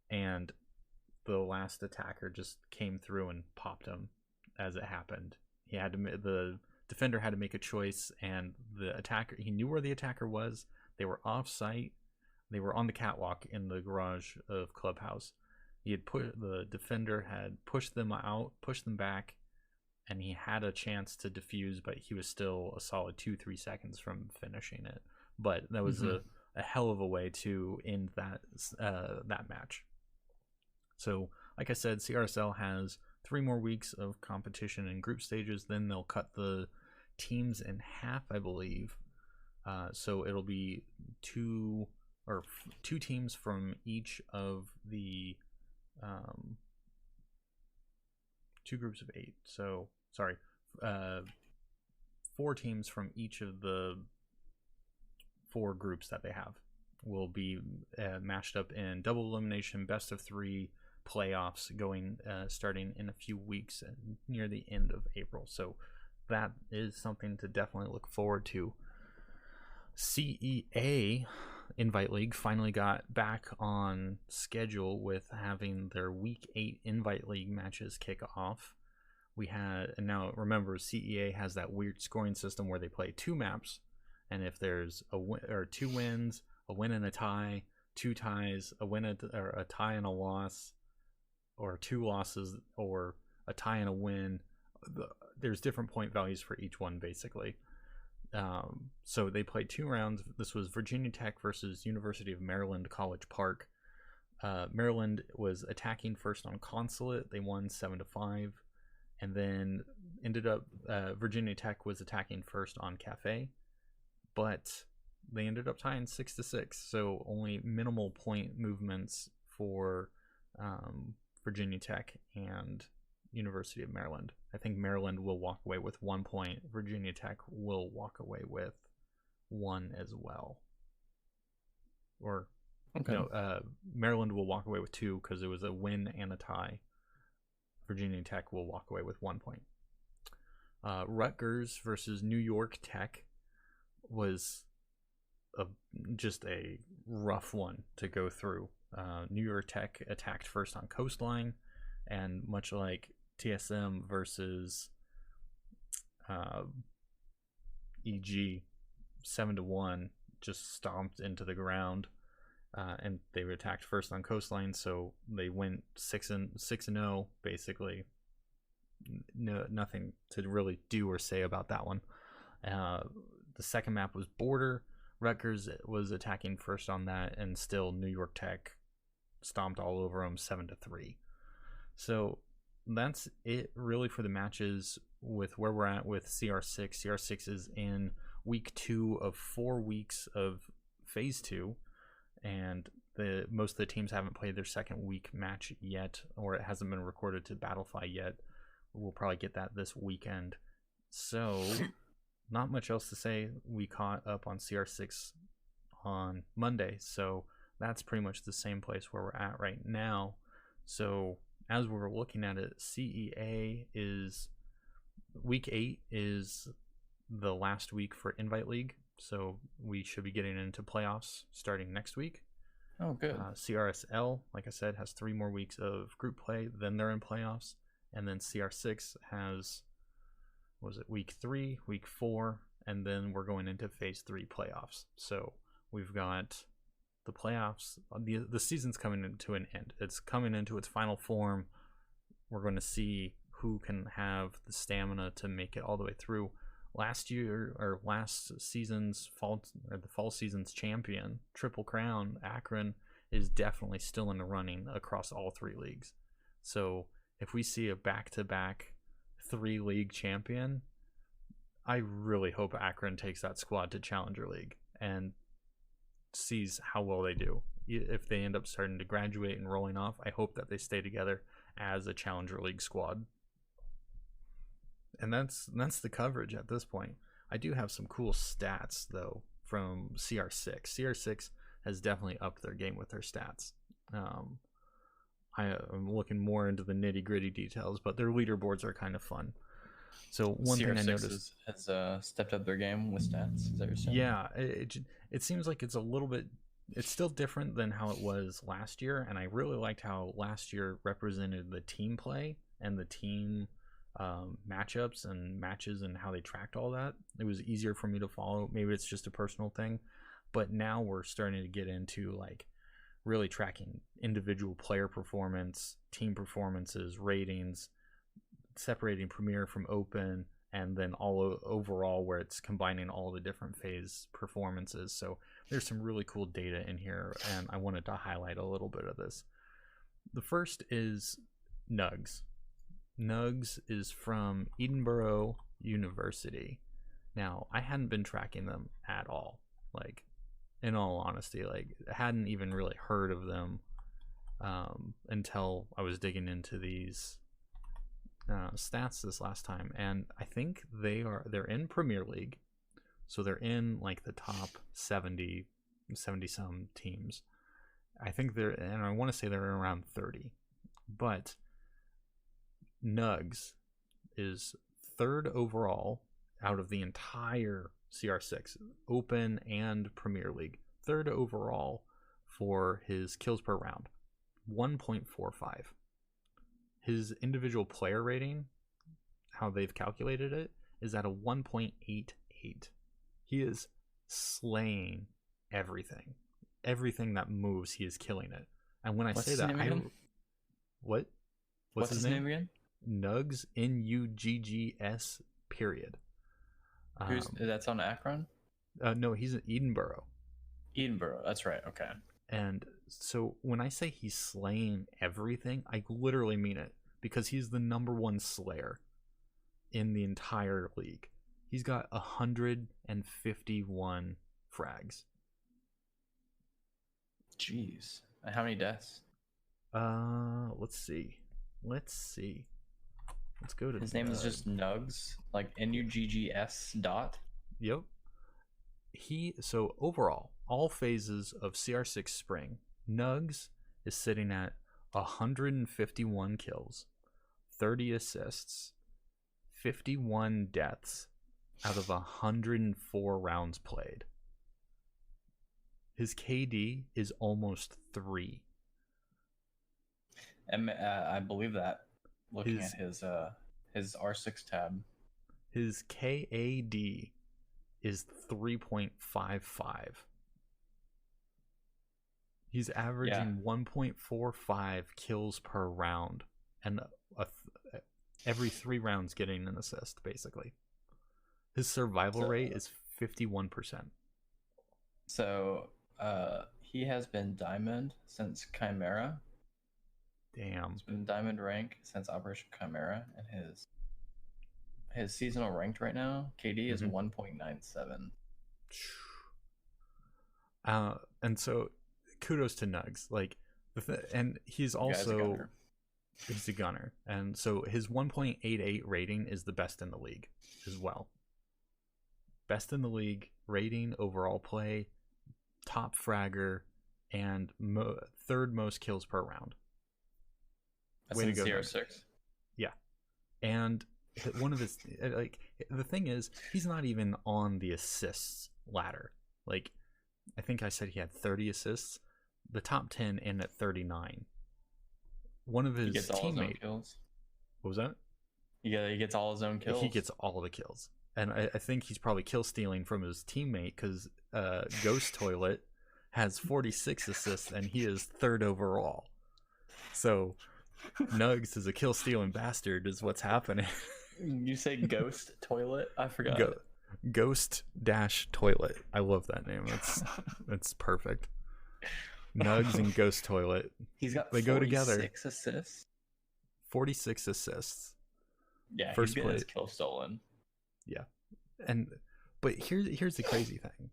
and the last attacker just came through and popped him as it happened. The defender had to make a choice, and the attacker, he knew where the attacker was. They were off site. They were on the catwalk in the garage of Clubhouse. The defender had pushed them out, pushed them back, and he had a chance to defuse, but he was still a solid 2-3 seconds from finishing it. But that was a hell of a way to end that match. So, like I said, CRSL has 3 more weeks of competition in group stages. Then they'll cut the teams in half, I believe. So it'll be two teams from each of the 2 groups of 8. So, sorry, 4 teams from each of the 4 groups that they have will be matched up in double elimination, best of 3 playoffs going starting in a few weeks near the end of April. So that is something to definitely look forward to. CEA Invite League finally got back on schedule with having their Week 8 Invite League matches kick off. And now remember, CEA has that weird scoring system where they play 2 maps, and if there's 2 wins, a win and a tie, 2 ties, or a tie and a loss, or 2 losses, or a tie and a win, there's different point values for each one, basically. So they played 2 rounds. This was Virginia Tech versus University of Maryland College Park. Maryland was attacking first on Consulate. They won 7-5, and then ended up Virginia Tech was attacking first on Cafe, but they ended up tying 6-6. So only minimal point movements for Virginia Tech and University of Maryland. I think Maryland will walk away with 1 point. Virginia Tech will walk away with 1 as well. Or okay. No, Maryland will walk away with 2 because it was a win and a tie. Virginia Tech will walk away with 1 point. Rutgers versus New York Tech was just a rough one to go through. New York Tech attacked first on Coastline, and much like TSM versus EG, 7-1, just stomped into the ground, and they were attacked first on Coastline, so they went 6-0 basically. Nothing to really do or say about that one. The second map was Border. Rutgers was attacking first on that, and still New York Tech stomped all over them 7-3. So that's it really for the matches with where we're at with CR6. CR6 is in week 2 of 4 weeks of phase 2, and most of the teams haven't played their second week match yet, or it hasn't been recorded to Battlefy yet. We'll probably get that this weekend. So not much else to say. We caught up on CR6 on Monday, so that's pretty much the same place where we're at right now. So as we're looking at it, CEA is week 8 is the last week for Invite League, so we should be getting into playoffs starting next week. Oh, good. CRSL, like I said, has 3 more weeks of group play, then they're in playoffs, and then CR6 has, week 3, week 4, and then we're going into phase 3 playoffs. So we've got the playoffs. The season's coming into an end. It's coming into its final form. We're going to see who can have the stamina to make it all the way through. last year or last season's the fall season's champion, Triple Crown, Akron, is definitely still in the running across all 3 leagues. So if we see a back-to-back 3-league champion, I really hope Akron takes that squad to Challenger League and sees how well they do. If they end up starting to graduate and rolling off, I hope that they stay together as a Challenger League squad. And that's the coverage at this point. I do have some cool stats though from CR6. CR6 has definitely upped their game with their stats. I'm looking more into the nitty gritty details, but their leaderboards are kind of fun. So one thing I noticed has stepped up their game with stats. Is that what you're saying? Yeah, it seems like it's a little bit. It's still different than how it was last year, and I really liked how last year represented the team play and the team matchups and matches and how they tracked all that. It was easier for me to follow. Maybe it's just a personal thing, but now we're starting to get into like really tracking individual player performance, team performances, ratings, separating Premier from Open, and then all overall where it's combining all the different phase performances. So there's some really cool data in here, and I wanted to highlight a little bit of this. The first is Nuggz. Nuggz is from Edinboro University. Now, I hadn't been tracking them at all. Like, in all honesty, like, I hadn't even really heard of them until I was digging into these stats this last time. And I think they're in Premier League. So they're in, like, the top 70 some teams. I think and I want to say they're around 30. But Nuggz is 3rd overall out of the entire CR6, Open and Premier League. 3rd overall for his kills per round, 1.45. His individual player rating, how they've calculated it, is at a 1.88. He is slaying everything. Everything that moves, he is killing it. And when I say that, what? What's his name again? Nuggz, Nugggs, period. That's on Akron? No, he's in Edinboro. Edinboro, that's right. Okay. And so when I say he's slaying everything, I literally mean it, because he's the #1 slayer in the entire league. He's got 151 frags. Jeez. How many deaths? Let's see. Let's go to his name is just Nuggz, like Nugggs dot. Yep. So overall, all phases of CR6 Spring, Nuggz is sitting at 151 kills, 30 assists, 51 deaths out of 104 rounds played. His KD is almost 3. I believe that. Looking at his R6 tab, his KAD is 3.55. He's averaging 1.45 kills per round, and every 3 rounds getting an assist, basically. His survival rate is 51%. So he has been Diamond since Chimera. Damn. He's been Diamond rank since Operation Chimera, and his seasonal ranked right now, KD is 1.97. And so kudos to Nuggz. Like, and he's also he's a gunner, and so his 1.88 rating is the best in the league as well. Best in the league rating, overall play, top fragger, and 3rd most kills per round. That's in CR6. Yeah. And one of his, like, the thing is, he's not even on the assists ladder. Like, I think I said he had 30 assists. The top 10 in at 39. One of his teammates. What was that? Yeah, he gets all his own kills. He gets all the kills. And I think he's probably kill stealing from his teammate, because Ghost Toilet has 46 assists and he is 3rd overall. So Nuggz is a kill stealing bastard is what's happening. You say ghost toilet? I forgot. Ghost dash toilet. I love that name. That's perfect. Nuggz and Ghost Toilet. He's got they go together. 46 assists. 46 assists. Yeah, first he's getting his kill stolen. Yeah, but here's the crazy thing.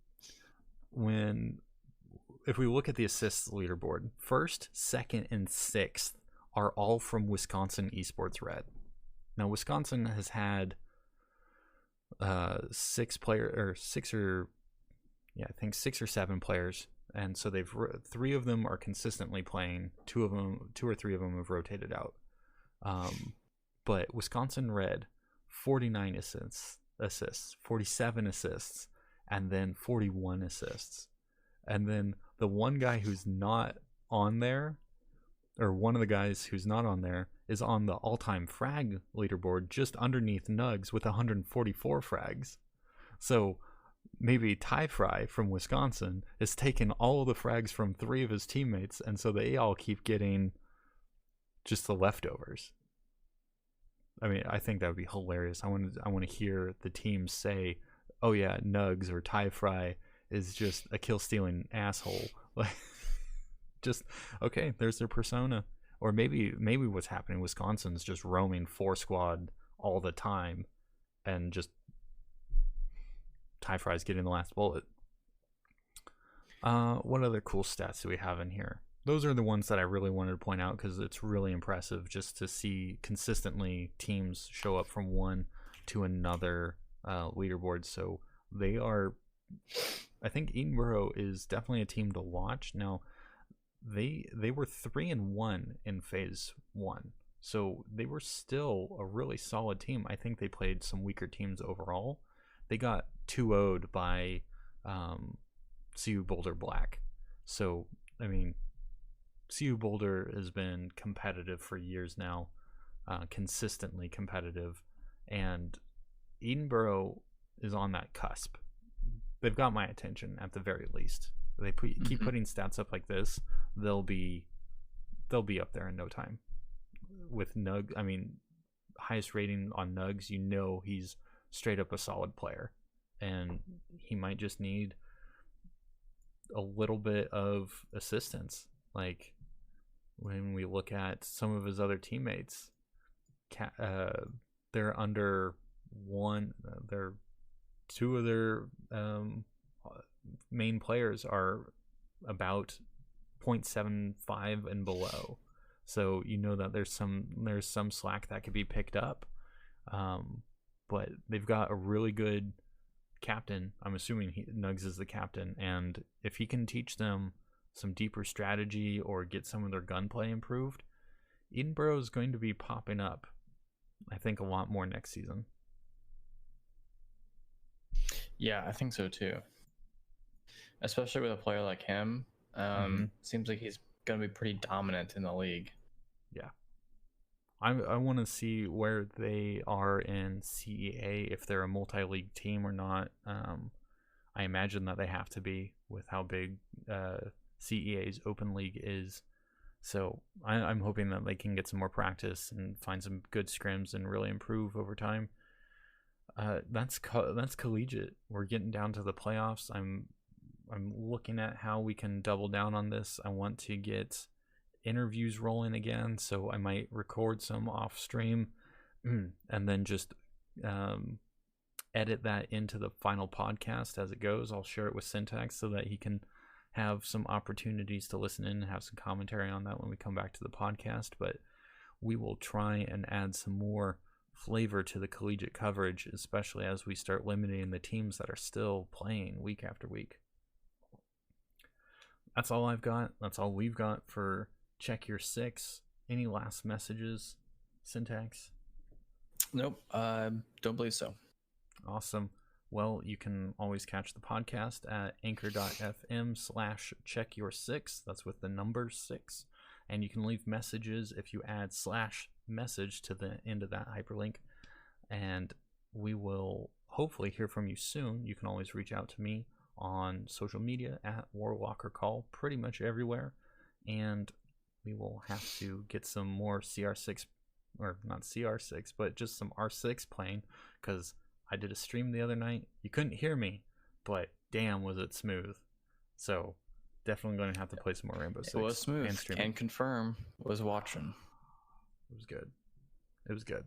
If we look at the assists leaderboard, first, second, and sixth are all from Wisconsin Esports Red. Now, Wisconsin has had six or seven players, and so three of them are consistently playing. Two or three of them have rotated out. But Wisconsin Red, 49 assists, 47 assists, and then 41 assists. And then the one guy who's not on there, or one of the guys who's not on there, is on the all-time frag leaderboard just underneath Nuggz with 144 frags. So maybe Ty Fry from Wisconsin has taken all of the frags from three of his teammates, and so they all keep getting just the leftovers. I mean, I think that would be hilarious. I want to hear the team say, "Oh yeah, Nuggz or Ty Fry is just a kill-stealing asshole." Like, just okay. There's their persona. Or maybe what's happening, Wisconsin's just roaming 4-squad all the time, and just Ty Fry's getting the last bullet. What other cool stats do we have in here? Those are the ones that I really wanted to point out because it's really impressive just to see consistently teams show up from one to another leaderboard. So they are, I think Edinboro is definitely a team to watch. Now, they were 3-1 in phase 1, so they were still a really solid team. I think they played some weaker teams overall. They got 2-0'd by CU Boulder Black. So I mean, CU Boulder has been competitive for years now, consistently competitive, and Edinboro is on that cusp. They've got my attention at the very least. They keep putting stats up like this, they'll be up there in no time. With Nuggz, I mean, highest rating on Nuggz, you know he's straight up a solid player, and he might just need a little bit of assistance. Like when we look at some of his other teammates, they're under one. They're two of their main players are about 0.75 and below, so you know that there's some slack that could be picked up. But they've got a really good captain. I'm assuming Nuggz is the captain, and if he can teach them some deeper strategy or get some of their gunplay improved, Edinboro is going to be popping up, I think, a lot more next season. Yeah, I think so too. Especially with a player like him. Seems like he's going to be pretty dominant in the league. Yeah. I want to see where they are in CEA, if they're a multi-league team or not. I imagine that they have to be with how big CEA's open league is. So I'm hoping that they can get some more practice and find some good scrims and really improve over time. That's Collegiate. We're getting down to the playoffs. I'm looking at how we can double down on this. I want to get interviews rolling again, so I might record some off stream and then just edit that into the final podcast as it goes. I'll share it with Syntax so that he can have some opportunities to listen in and have some commentary on that when we come back to the podcast. But we will try and add some more flavor to the collegiate coverage, especially as we start limiting the teams that are still playing week after week. That's all I've got. That's all we've got for Check Your Six. Any last messages, Syntax? Nope. Don't believe so. Awesome. Well, you can always catch the podcast at anchor.fm/checkyour6. That's with the number 6. And you can leave messages if you add /message to the end of that hyperlink. And we will hopefully hear from you soon. You can always reach out to me on social media at WarwalkerCall, pretty much everywhere. And we will have to get some more CR6 or not CR6, but just some R6 playing, because I did a stream the other night. You couldn't hear me, but damn, was it smooth. So definitely going to have to play some more Rainbow Six. It was smooth. And streaming. Can confirm. Was watching. It was good. It was good.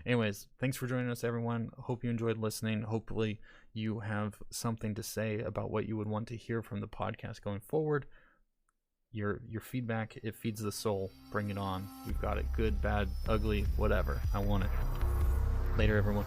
Anyways, thanks for joining us, everyone. Hope you enjoyed listening. Hopefully you have something to say about what you would want to hear from the podcast going forward. Your feedback, it feeds the soul. Bring it on. We've got it. Good, bad, ugly, whatever. I want it. Later, everyone.